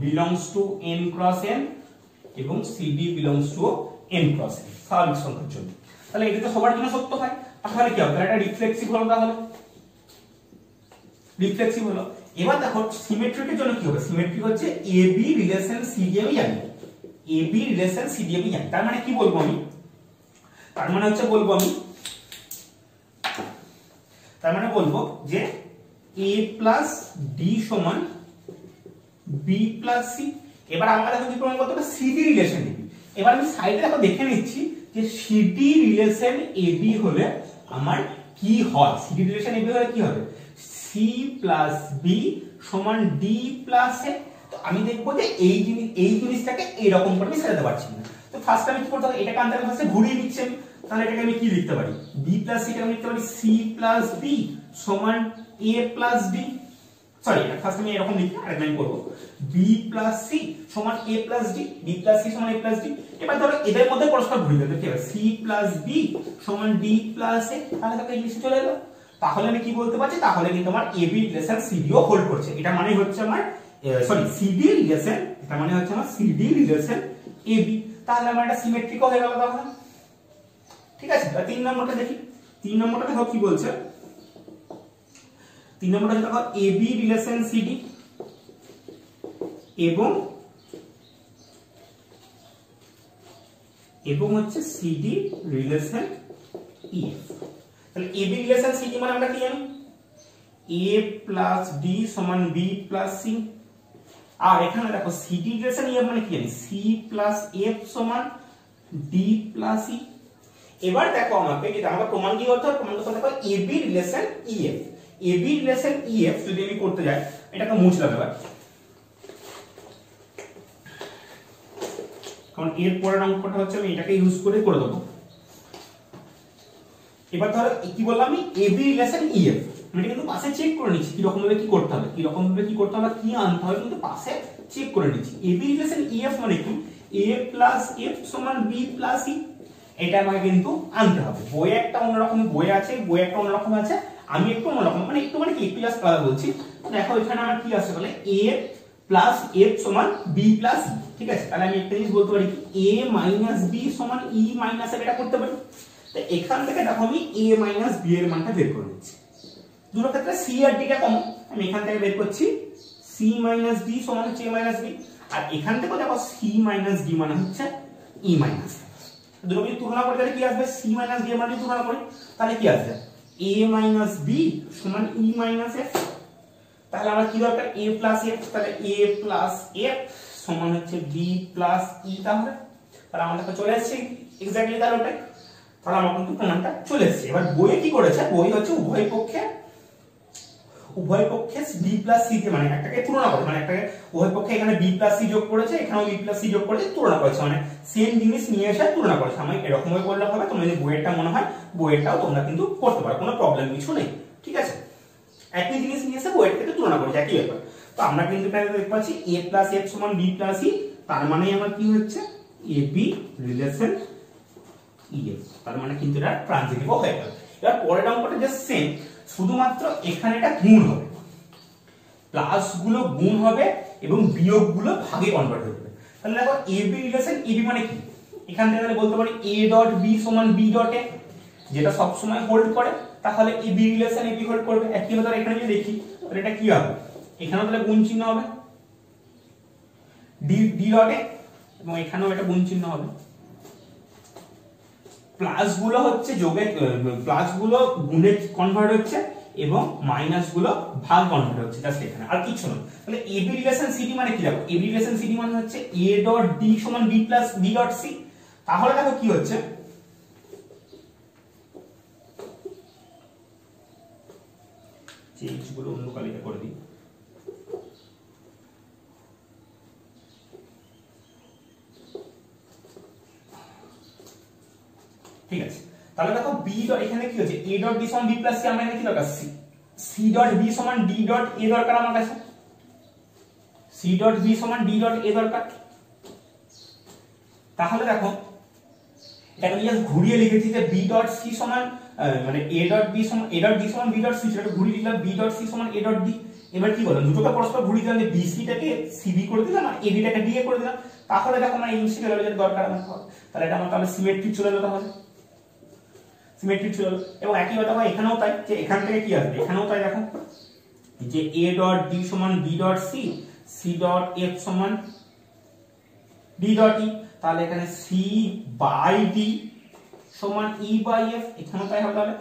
belongs to n cross n এবং cd belongs to n cross n স্বাভাবিক সংখ্যার জন্য। তাহলে এটা তো সবার জন্য সত্য হয়, তাহলে কি হবে, তাহলে এটা রিফ্লেক্সিভ হলো, তাহলে রিফ্লেক্সিভ হলো। এবার দেখো সিমেট্রিকের জন্য কি হবে, সিমেট্রিক হচ্ছে ab রিলেশন cd আমি জানি, ab রিলেশন cd আমি জানি। তার মানে কি বলবো আমি, তার মানে হচ্ছে বলবো আমি, তার মানে বলবো যে a প্লাস d সমান b প্লাস c। এবার আমরা দেখো কি প্রমাণ করতে হবে, cd রিলেশন ab। এবার আমি সাইডে দেখো দেখে নিচ্ছি যে cd রিলেশন ab হলে আমার কি হয়, cd রিলেশন ab হলে কি হবে, c প্লাস b সমান d প্লাস a। তো আমি দেখবো যে এই জিনিসটাকে এইরকম করে আমি সাজাতে পারছি না। তো ফার্স্ট আমি কি করতে হবে, এটাকে আনতে হবে ফার্স্টে ঘুরিয়ে নিচ্ছি আমি। তাহলে এটাকে আমি কি লিখতে পারি, b প্লাস c কে আমি লিখতে পারি c প্লাস b সমান a plus d, sorry first আমি এরকম লিখি আরেকবার আমি করব, b প্লাস c সমান a plus d, b plus c সমান a প্লাস d। এবার ধরো এদের মধ্যে পরস্পর ঘুরিয়ে দেব, কি হবে c প্লাস b সমান d প্লাস a। তাহলে দেখো এই জিনিসটা চলে এলো। তাহলে আমি কি বলতে পারছি, তাহলে কিন্তু আমার ab রিলেশন cd ও হোল্ড করছে। এটা মানে হচ্ছে আমার সরি cd রিলেশন, এটা মানে হচ্ছে আমার cd রিলেশন ab। তাহলে আমার এটা সিমেট্রিক হয়ে গেল তাহলে। ঠিক আছে, আর 3 নম্বরটা দেখি। 3 নম্বরটা দেখো কি বলছে, 3 নম্বরটা দেখো ab রিলেশন cd এবং হচ্ছে cd রিলেশন ef। তাহলে ab রিলেশন cd মানে আমরা কি জানি, a প্লাস d সমান b প্লাস c। আর এখানে দেখো cd রিলেশন ef মানে কি জানি, c প্লাস f সমান d প্লাস e। এবার দেখো আমাকে যেটা আমরা প্রমাণ কি করতে হবে, প্রমাণ করতে হবে ab relation ef। ab relation ef যদি আমি করতে যাই, এটাকে মুছলাম এবার, কারণ এর পরের অঙ্কটা হচ্ছে আমি এটাকে ইউজ করে দেবো। এবার ধরো কি বললাম আমি, ab রিলেশন ef, আমি কিন্তু পাশে চেক করে নিচ্ছি কি রকম ভাবে কি করতে হবে, কি রকম ভাবে কি করতে হবে, কি আনতে হবে, কিন্তু পাশে চেক করে নিচ্ছি। ab রিলেশন ef মানে কি, a প্লাস f সমান b প্লাস e। এটা আমাকে কিন্তু আনতে হবে। বইয়ে একটা অন্যরকম বই আছে, বইয়ে একটা অন্যরকম আছে, আমি একটু অন্যরকম মানে একটু মানে কি একটু জাস্ট আলাদা বলছি। দেখো এখানে আমার কি আছে বলে a প্লাস f সমান b প্লাস e। ঠিক আছে, তাহলে আমি একটা জিনিস বলতে পারি কি a মাইনাস b সমান e মাইনাস f, এটা করতে পারি। তো এখান থেকে দেখো আমি a মাইনাস b এর মানটা বের করে নিচ্ছি। দুটো ক্ষেত্রে c আর d টা কমন, আমি এখান থেকে বের করছি c মাইনাস d সমান হচ্ছে a মাইনাস b। আর এখান থেকে দেখো c মাইনাস d মানে হচ্ছে e মাইনাস f। দুটো যদি তুলনা করি তাহলে কি আসবে, c মাইনাস d এর মান যদি তুলনা করি তাহলে কি আসবে, a মাইনাস b সমান e মাইনাস f। তাহলে আমার কি দরকার, a প্লাস f, তাহলে a প্লাস f সমান হচ্ছে b প্লাস e। তাহলে আমার কাছে চলে আসছে এক্স্যাক্টলি তাহলে ওটাই, তাহলে আমার কিন্তু প্রমাণটা চলে এসেছে। এবার বইয়ে কি করেছে, বই হচ্ছে উভয় পক্ষে b প্লাস c কে মানে একটাকে তুলনা করে, মানে একটাকে উভয় পক্ষে এখানে b প্লাস c যোগ করেছে, এখানেও b প্লাস c যোগ করেছে, তুলনা করেছে, মানে সেম জিনিস নিয়ে এসে তুলনা করেছে। আমি এরকম ভাবে করলে হবে, তোমরা যদি বইয়েরটা মনে হয় বইয়েরটাও তোমরা কিন্তু করতে পারো, কোনো প্রবলেম কিছু নেই। ঠিক আছে, একই জিনিস নিয়ে এসে বইয়ের থেকে তুলনা করেছে, একই ব্যাপার। তো আমরা কিন্তু এখানে দেখতে পাচ্ছি a প্লাস f সমান b প্লাস e, তার মানে আমার কি হচ্ছে ab রিলেশন ef। তার মানে কিন্তু এটা ট্রানজিটিভ হয়ে গেল। এবার পরের অঙ্কটা জাস্ট সেম, শুধুমাত্র এখানে এটা গুণ হবে, প্লাস গুলো গুণ হবে এবং বিয়োগ গুলো ভাগে কনভার্ট হয়ে যাবে। তাহলে দেখো ab রিলেশন ab মানে কি, এখান থেকে তাহলে বলতে পারি a ডট b সমান b ডট a, যেটা সব সময় হোল্ড করে, তাহলে ab রিলেশন ab হোল্ড করবে। একইভাবে ধর এখানে যদি দেখি তাহলে এটা কি হবে, এখানেও তাহলে গুণ চিহ্ন হবে d ডট a এবং এখানেও এটা গুণ চিহ্ন হবে। প্লাস গুলো হচ্ছে যোগে, প্লাস গুলো গুণে কনভার্ট হচ্ছে এবং মাইনাস গুলো ভাগ কনভার্ট হচ্ছে, জাস্ট এখানে আর কিছু না। তাহলে ab রিলেশন cd মানে কি, দেখো ab রিলেশন cd মানে হচ্ছে a ডট d সমান b plus b dot c। তাহলে দেখো কি হচ্ছে, চেঞ্জ গুলো অন্য কালিতে করে দিই। ঠিক আছে, তাহলে দেখো b ডট এখানে কি হচ্ছে a ডট d সমান b প্লাস c, আমরা এখানে কি দরকার c, সি ডট বি সমান ডি ডট এ দরকার আমার কাছে, সি ডট বি সমান ডি ডট এ দরকার। তাহলে দেখো এটাকে আমি জাস্ট ঘুরিয়ে লিখেছি যে বি ডট সি সমান মানে এ ডট বি সমান এ ডট বি সমান বি ডট সি, সেটা ঘুরিয়ে লিখলাম বি ডট সি সমান এ ডট ডি। এবার কি বললাম, দুটোকে পরস্পর ঘুরিয়ে দিলাম, যে বিসি টাকে সিবি করে দিলাম আর এবি টাকে ডি এ করে দিলাম। তাহলে দেখো আমার এই জিনিসটা যেটা দরকার আমার, তাহলে এটা আমার তাহলে সিমেট্রিক চলে যেতে হবে, সিমেট্রিক চলে গেল। এবং একই কথা হয় এখানেও তাই, যে এখান থেকে কি আসবে, এখানেও তাই দেখো যে এ ডট ডি সমান B dot C, C dot F সমান ডি ডট ই। তাহলে এখানে সি বাই ডি সমান ই বাই এফ, এখানেও তাই হবে। তাহলে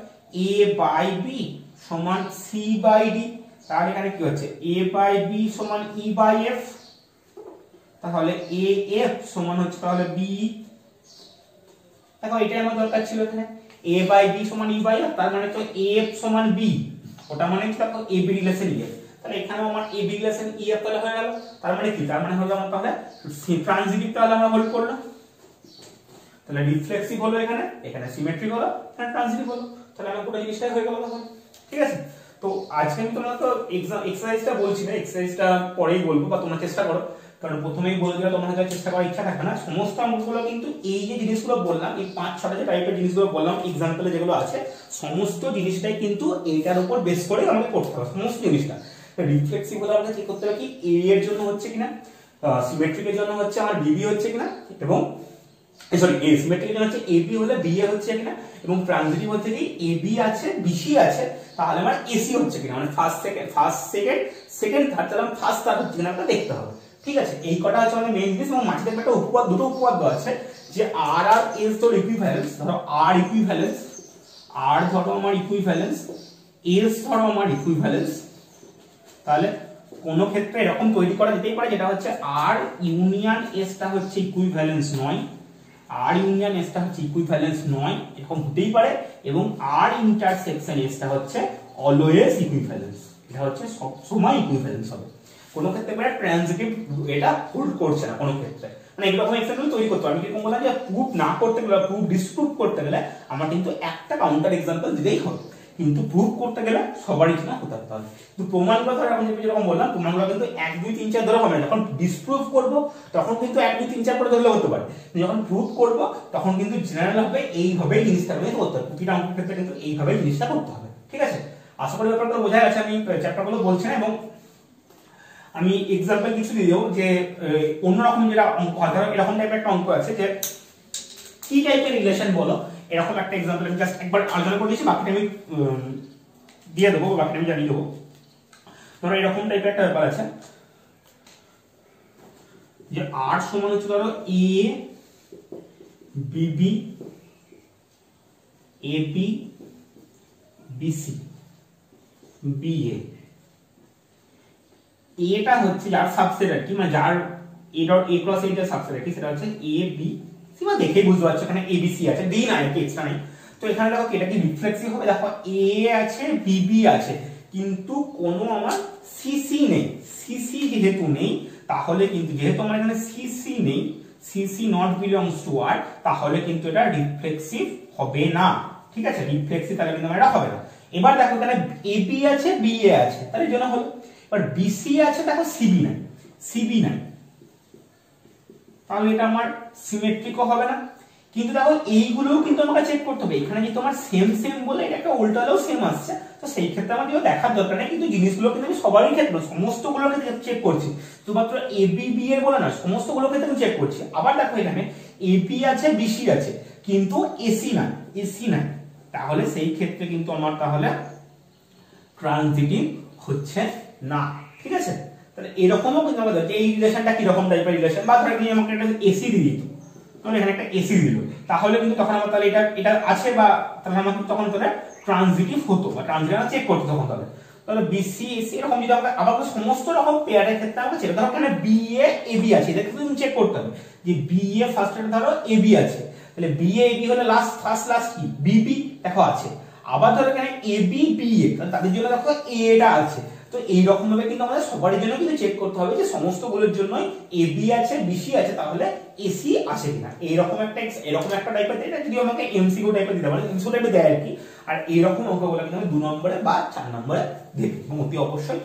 এ বাই বি সমান সি বাই ডি, তাহলে এখানে কি হচ্ছে এ বাই বি সমান ই বাই এফ, তাহলে এ এফ সমান হচ্ছে তাহলে বি। দেখো এটাই আমার দরকার ছিল এখানে, a বাই b সমান e বাই f, তার মানে তো f সমান b, ওটা মানে কি দেখো a b relation e f। তাহলে এখানেও আমার a b relation e f তাহলে হয়ে গেল। তার মানে কি, তার মানে হলো আমার তাহলে ট্রানজিটিভ তাহলে আমরা হোল্ড করলাম, তাহলে রিফ্লেক্সিভ হলো এখানে, এখানে সিমেট্রিক হলো, এখানে ট্রানজিটিভ হলো। তাহলে আমার পুরো জিনিসটাই হয়ে গেল তখন। ঠিক আছে, তো আজকে আমি তোমরা তো এক্সারসাইজটা বলছি না, এক্সারসাইজটা পরেই বলবো, বা তোমরা চেষ্টা করো, কারণ প্রথমেই বলে দিলে তোমার হয়তো চেষ্টা করার ইচ্ছা থাকে না। সমস্ত অঙ্কগুলো কিন্তু এই যে জিনিসগুলো বললাম, এই 5-6টা যে টাইপের জিনিসগুলো বললাম এক্সাম্পলে যেগুলো আছে, সমস্ত জিনিসটাই কিন্তু এইটার উপর বেস করে আমাকে করতে হবে সমস্ত জিনিসটা। রিফ্লেক্সিভ হলে আমাকে চেক করতে হবে কি এ এর জন্য হচ্ছে কিনা, সিমেট্রিকের জন্য হচ্ছে আমার বিবি হচ্ছে কিনা, এবং সরি এ সিমেট্রিকের জন্য হচ্ছে এবি হলে বিএ হচ্ছে কিনা, এবং ট্রানজিটিভ হচ্ছে কি এবি আছে বিসি আছে, তাহলে আমার এসি হচ্ছে কিনা, মানে ফার্স্ট সেকেন্ড থার্ড, তাহলে ফার্স্ট থার্ড হচ্ছে কিনা দেখতে হবে। ঠিক আছে, এই কটা হচ্ছে আমাদের মেইন জিনিস। এবং মাঝে একটা উপপাদ্য, দুটো উপপাদ্য আছে যে আর আর এস ধরো ইকুইভ্যালেন্স, ধরো আর ইকুইভ্যালেন্স, আর ধরো আমার ইকুইভ্যালেন্স, এস ধরো আমার ইকুইভ্যালেন্স, তাহলে কোন ক্ষেত্রে এরকম তৈরি করা যেতেই পারে যেটা হচ্ছে আর ইউনিয়ন এসটা হচ্ছে ইকুইভ্যালেন্স নয়, আর ইউনিয়ন এসটা হচ্ছে ইকুইভ্যালেন্স নয়, এরকম হতেই পারে। এবং আর ইন্টারসেকশন এসটা হচ্ছে অলওয়েজ ইকুইভ্যালেন্স, এটা হচ্ছে সব সময় ইকুইভ্যালেন্স হবে। কোন ক্ষেত্রে মানে ট্রানজিটিভ এটা হোল্ড করছে না কোন ক্ষেত্রে, মানে এরকম এক্সাম্পল তৈরি করতে হবে। আমি যেরকম বললাম যে প্রুফ না করতে গেলে, প্রুফ ডিসপ্রুভ করতে গেলে আমার কিন্তু একটা কাউন্টার এক্সাম্পল দিতেই হবে, কিন্তু প্রুফ করতে গেলে সবারই কিনা হতে হবে। কিন্তু প্রমাণগুলো ধরে আমি যেরকম বললাম, প্রমাণগুলো কিন্তু 1 2 3 4 ধরে হবে না। যখন ডিসপ্রুভ করব তখন কিন্তু 1 2 3 4 করে ধরলে হতে পারে, যখন প্রুফ করব তখন কিন্তু জেনারেল হবে এইভাবেই জিনিসটা করতে হবে। প্রতিটা অঙ্কের ক্ষেত্রে কিন্তু এইভাবেই জিনিসটা করতে হবে। ঠিক আছে, আশা করি ব্যাপারটা বোঝা গেছে। আমি চ্যাপ্টারগুলো বলছি না, এবং আমি এক্সাম্পল কিছু দিয়ে দেবো যে অন্যরকম যেটা অঙ্ক হয়, ধরো এরকম টাইপের একটা অঙ্ক আছে যে কি টাইপের রিলেশন বলো, এরকম একটা এক্সাম্পল আমি জাস্ট একবার আলোচনা করে দিয়েছি, বাকিটা আমি দিয়ে দেবো, বাকিটা আমি জানিয়ে দেবো। ধরো এরকম টাইপের একটা ব্যাপার আছে যে আর সমান হচ্ছে ধরো এ বিবি এবি বিসি বিএ, এটা হচ্ছে যার সাবসেট আর কি, মানে যার এ ডট এ ক্রস এ এর সাবসেট আর কি, সেটা হচ্ছে এ বি সি। মানে দেখেই বুঝতে পারছো এখানে এ বি সি আছে, ডি না আর কি, এক্সট্রা নেই। তো এখানে দেখো এটা কি রিফ্লেক্সিভ হবে, দেখো এ আছে বিবি আছে, কিন্তু কোনো আমার সিসি নেই। সিসি যেহেতু নেই, তাহলে কিন্তু যেহেতু আমার এখানে সিসি নেই, সিসি নট বিলংস টু আর, তাহলে কিন্তু এটা রিফ্লেক্সিভ হবে না। ঠিক আছে, রিফ্লেক্সিভ তাহলে কিন্তু আমার এটা হবে না। এবার দেখো এখানে এবি আছে বিএ আছে, তাহলে জন্য হলো। এবার বিসি আছে, দেখো সিবি নাই, সিবি নাই, তাহলে এটা আমার সিমেট্রিকও হবে না। কিন্তু দেখো এইগুলোও কিন্তু আমাকে চেক করতে হবে। এখানে যে তোমার সেম সেম বলে এটা একটা উল্টালেও সেম আসছে, তো সেই ক্ষেত্রে আমার যেও দেখার দরকার নেই, কিন্তু জিনিসগুলো কিন্তু আমি সবারই ক্ষেত্রে সমস্তগুলোর ক্ষেত্রে চেক করছি, শুধুমাত্র এবি বি এর বলে না, সমস্তগুলোর ক্ষেত্রে আমি চেক করছি। আবার দেখো এখানে এবি আছে বিসি আছে, কিন্তু এসি নাই, এসি নাই, তাহলে সেই ক্ষেত্রে কিন্তু আমার তাহলে ট্রানজিটিভ হচ্ছে না। ঠিক আছে, তাহলে এরকমও কিন্তু আমাদের এই রিলেশনটা কি রকম টাইপের রিলেশন, বা ধরে নিয়ে আমাকে একটা এসি দিয়ে দিত, তখন এখানে একটা এসি দিল, তাহলে কিন্তু তখন আমার তাহলে এটা আছে, বা তাহলে আমাকে তখন তাহলে ট্রানজিটিভ হতো, বা ট্রানজিটিভ চেক করতে তখন তাহলে বিসি এসি এরকম যদি আমাকে আবার সমস্ত রকম পেয়ারের ক্ষেত্রে আমাকে চেক, ধরো এখানে বিএ এবি আছে, এটা কিন্তু চেক করতে হবে যে বিএ ফার্স্ট এর ধরো এবি আছে, তাহলে বিএ এবি হলে লাস্ট কি বিবি দেখো আছে। আবার ধরো এখানে এবি বিএ, তাহলে তাদের জন্য দেখো এটা আছে। তো এইরকম ভাবে কিন্তু আমাদের সবার জন্য কিন্তু চেক করতে হবে যে সমস্ত গুলোর জন্যই এবি আছে বিসি আছে, তাহলে এসি আছে কিনা। এরকম একটা টাইপের, এটা যদি আমাকে এমসিকিউ টাইপের দিতে পারে, এমসিকিউ টাইপের দেয় আর কি, আর এরকম অঙ্কগুলো কিন্তু আমি 2 নম্বরে বা 4 নম্বরে দেব এবং অতি অবশ্যই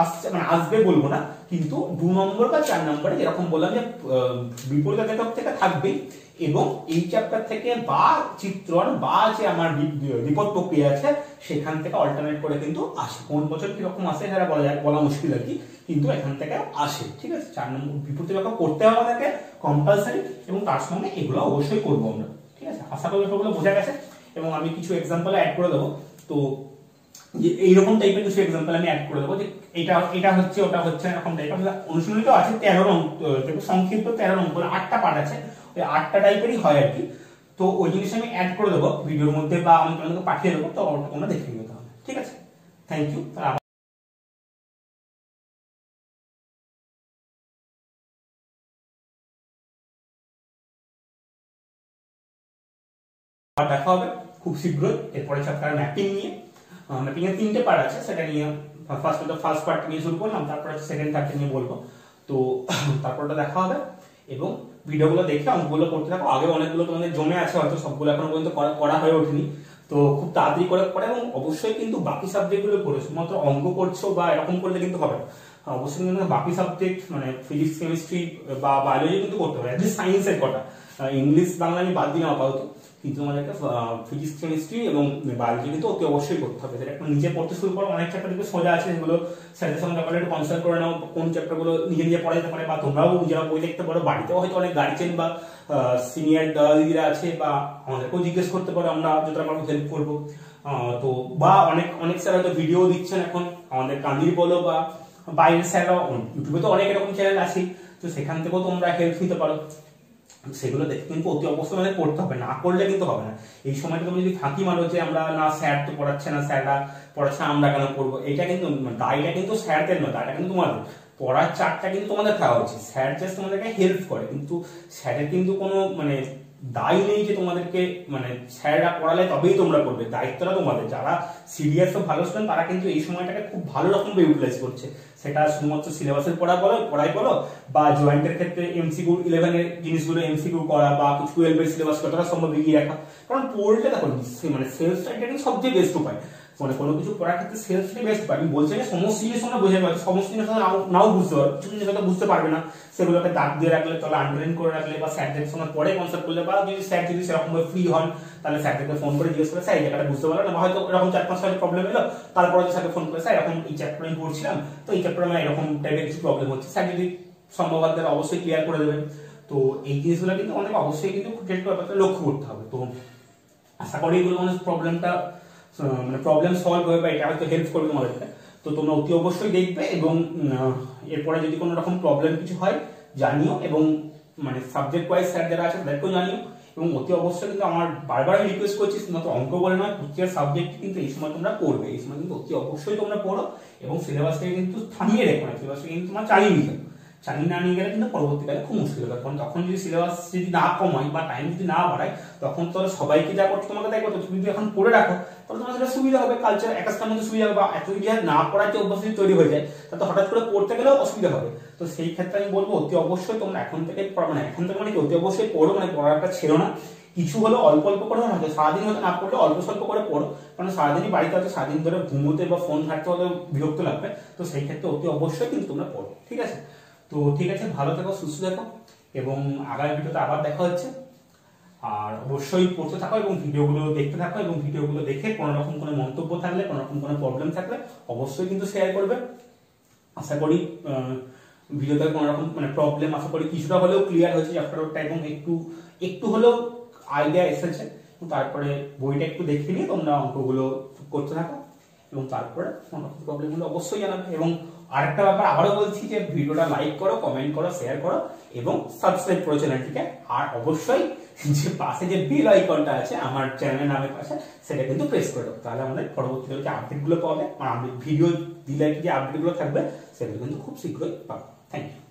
আসছে, মানে আসবে বলবো না, কিন্তু 2 নম্বর বা 4 নম্বরে যেরকম বললাম যে বিপরীত লেখক থেকে থাকবেই, এবং এই চ্যাপ্টার থেকে বা চিত্রণ বা যে আমার বিপদ প্রক্রিয়া আছে সেখান থেকে অল্টারনেট করে কিন্তু আসে। কোন বছর কিরকম আসে সেটা বলা মুশকিল আর কি, কিন্তু এখান থেকে আসে। ঠিক আছে, 4 নম্বর বিপরীত লেখক করতে হবে আমাদেরকে কম্পালসারি, এবং তার সঙ্গে এগুলো অবশ্যই করবো আমরা। ঠিক আছে, আশা করি এগুলো বোঝা গেছে, এবং আমি কিছু এক্সাম্পল অ্যাড করে দেবো। তো যে এইরকম টাইপের কিছু এক্সাম্পল আমি অ্যাড করে দেবো, যে এটা হচ্ছে ওটা হচ্ছে এরকম টাইপের অনুশীলনী তো আছে 13 অঙ্ক, সংক্ষিপ্ত 13 অঙ্ক, 8টা পার্ট আছে, ওই 8টা টাইপেরই হয় আর কি। তো ওই জিনিস আমি অ্যাড করে দেবো ভিডিওর মধ্যে, বা আমি তোমাদেরকে পাঠিয়ে দেবো, তো তোমরা দেখে নিতে হবে। ঠিক আছে, থ্যাংক ইউ। আর দেখা হবে খুব শীঘ্রই এরপরে চ্যাপ্টার ম্যাপিং নিয়ে। ম্যাপিং এর 3টে পার্ট আছে, সেটা নিয়ে ফার্স্ট পার্ট নিয়ে শুরু করলাম, তারপরে সেকেন্ড পার্ট নিয়ে বলবো। তো তারপরটা দেখা হবে, এবং ভিডিওগুলো দেখে অঙ্কগুলো করতে থাকো। আগে অনেকগুলো তোমাদের জমে আছে, হয়তো সবগুলো এখনো পর্যন্ত করা হয়ে ওঠেনি, তো খুব তাড়াতাড়ি করে পড়ে, এবং অবশ্যই কিন্তু বাকি সাবজেক্টগুলো পড়ে, শুধুমাত্র অঙ্ক করছো বা এরকম করলে কিন্তু হবে না। অবশ্যই কিন্তু বাকি সাবজেক্ট মানে ফিজিক্স, কেমিস্ট্রি বা বায়োলজি কিন্তু করতে হবে, অ্যাটলিস্ট সায়েন্সের কটা। ইংলিশ বাংলা আমি বাদ দিলাম আপাতত, কিন্তু আমাদেরকে ফিজিক্স, কেমিস্ট্রি এবং বায়োলজি কিন্তু অতি অবশ্যই করতে হবে। সেটা একটু নিজে পড়তে শুরু করো, অনেক চ্যাপ্টার কিন্তু সোজা আছে, যেগুলো স্যারের সঙ্গে ব্যাপারে একটু কনসাল্ট করে নাও, কোন চ্যাপ্টারগুলো নিজে নিজে পড়া যেতে পারে, বা তোমরাও নিজেরা বই দেখতে পারো। বাড়িতেও হয়তো অনেক গার্জেন বা সিনিয়র দিদিরা আছে, বা আমাদেরকেও জিজ্ঞেস করতে পারো, আমরা যতটা পারবো হেল্প করবো। তো বা অনেক স্যার হয়তো ভিডিও দিচ্ছেন এখন, আমাদের কান্দির বলো বা বাইরের স্যাররা, ইউটিউবে তো অনেক এরকম চ্যানেল আছে, তো সেখান থেকেও তোমরা হেল্প নিতে পারো। সেগুলো দেখে কিন্তু অতি অবশ্যই মানে পড়তে হবে, না করলে কিন্তু হবে না। এই সময়টা তুমি যদি ফাঁকি মারো যে আমরা না স্যার তো পড়াচ্ছে না, স্যাররা পড়াচ্ছে আমরা কেন পড়বো, এটা কিন্তু দায়টা কিন্তু স্যারদের নয়, দায়টা কিন্তু তোমাদের। পড়ার চারটা কিন্তু তোমাদের থাকা উচিত, স্যার জাস্ট তোমাদেরকে হেল্প করে, কিন্তু স্যারের কিন্তু কোনো মানে দায় নেই যে তোমাদেরকে মানে স্যাররা পড়ালে তবেই তোমরা পড়বে, দায়িত্বটা তোমাদের। যারা সিরিয়াস ও ভালো স্টুডেন্ট তারা কিন্তু এই সময়টাকে খুব ভালো রকম ইউটিলাইজ করছে, সেটা শুধুমাত্র সিলেবাসের পড়াই বলো, বা জয়েন্টের ক্ষেত্রে এমসিকিউ 11 এর জিনিসগুলো এমসিকিউ করা, বা 12 এর সিলেবাস কতটা সম্ভব এগিয়ে রাখা। কারণ পড়লে দেখো মানে সেলফ স্টাডি সবচেয়ে বেস্ট উপায়, মানে কোনো কিছু পড়ার ক্ষেত্রে সেলফ স্টাডি বেস্ট উপায়। আমি বলছি না সমস্ত জিনিস তোমরা বুঝে পারবে, সমস্ত জিনিস নাও বুঝতে পারো, কিছু জিনিস হয়তো বুঝতে পারবে না, সেগুলোকে দাগ দিয়ে রাখলে, তাহলে আন্ডারলাইন করে রাখলে, বা স্যারদের সঙ্গে পরে কনসাল্ট করলে, বা যদি স্যার যদি সেরকম ভাবে ফ্রি হন তাহলে স্যারদেরকে ফোন করে জিজ্ঞেস করে স্যার এই জায়গাটা বুঝতে পারলো না, হয়তো এরকম 4-5টা প্রবলেম এলো, তারপরে স্যারকে ফোন করে স্যার এরকম এই চ্যাপ্টার আমি পড়ছিলাম, তো এই চ্যাপ্টারে আমার এরকম টাইপের কিছু প্রবলেম হচ্ছে, স্যার যদি সম্ভব হয় তাহলে অবশ্যই ক্লিয়ার করে দেবেন। তো এই জিনিসগুলো কিন্তু আমাদের অবশ্যই কিন্তু ব্যাপারটা লক্ষ্য করতে হবে। তো আশা করি এগুলো মানে প্রবলেম সলভ হবে, বা এটা হয়তো হেল্প করবে তোমাদেরকে। তো তোমরা অতি অবশ্যই দেখবে, এবং এরপরে যদি কোনো রকম প্রবলেম কিছু হয় জানিও, এবং মানে সাবজেক্ট ওয়াইজ স্যার যারা আছে তাদেরকেও জানিও। এবং অতি অবশ্যই কিন্তু আমার বারবার আমি রিকোয়েস্ট করছি, শুধুমাত্র অঙ্ক বলে নয়, প্রত্যেক সাবজেক্ট কিন্তু এই সময় তোমরা পড়বে, এই সময় কিন্তু অতি অবশ্যই তোমরা পড়ো, এবং সিলেবাসটাকে কিন্তু থামিয়ে রেখো না, সিলেবাসটাকে কিন্তু তোমরা চালিয়ে না নিয়ে গেলে কিন্তু পরবর্তীকালে খুব মুশকিল হবে। কারণ তখন যদি সিলেবাস যদি না কমায় বা টাইম যদি না বাড়ায়, তখন তো সবাইকে যা করতে তোমাকে তাই করতে, তুমি যদি এখন পড়ে রাখো তাহলে তোমার সেটা সুবিধা হবে, কালচার একাজটার মধ্যে সুবিধা হবে। বা এত যদি না পড়ার যে অভ্যাস তৈরি হয়ে যায়, তাতে হঠাৎ করে পড়তে গেলেও অসুবিধা হবে। তো সেই ক্ষেত্রে আমি বলবো অতি অবশ্যই তোমরা এখন থেকে মানে অতি অবশ্যই পড়ো, মানে পড়াটা ছেড়ো না। কিছু হলো অল্প অল্প করে হয়তো সারাদিন হয়তো না পড়লে অল্প স্বল্প করে পড়ো, কারণ সারাদিনই বাড়িতে আছে, সারাদিন ধরে ঘুমোতে বা ফোন ঘাটতে হয়তো বিরক্ত লাগবে। তো সেই ক্ষেত্রে অতি অবশ্যই কিন্তু তোমরা পড়ো, ঠিক আছে? তো ঠিক আছে, ভালো থেকো, সুস্থ থেকো, এবং আগামী ভিডিওতে আবার দেখা হচ্ছে। আর অবশ্যই পড়তে থাকো এবং ভিডিওগুলো দেখতে থাকো, এবং ভিডিওগুলো দেখে কোনো রকম কোনো মন্তব্য থাকলে, কোনো রকম কোনো প্রবলেম থাকলে অবশ্যই কিন্তু শেয়ার করবে। আশা করি ভিডিওতে কোনো রকম মানে প্রবলেম আশা করি কিছুটা হলেও ক্লিয়ার হয়েছে চ্যাপ্টারটা, এবং একটু হলেও আইডিয়া এসেছে। তারপরে বইটা একটু দেখে নিয়ে তোমরা অঙ্কগুলো করতে থাকো, এবং তারপরে প্রবলেমগুলো অবশ্যই জানাবে। এবং আরেকটা ব্যাপার আবারও বলছি যে ভিডিওটা লাইক করো, কমেন্ট করো, শেয়ার করো, এবং সাবস্ক্রাইব করো চ্যানেলটিকে। আর অবশ্যই যে পাশে যে বেল আইকনটা আছে আমার চ্যানেলের নামের পাশে, সেটা কিন্তু প্রেস করে দাও, তাহলে আমাদের পরবর্তীতে যে আপডেটগুলো পাবে, আর ভিডিও দিলে যে আপডেটগুলো থাকবে সেগুলো কিন্তু খুব শীঘ্রই পাবে। Thank you.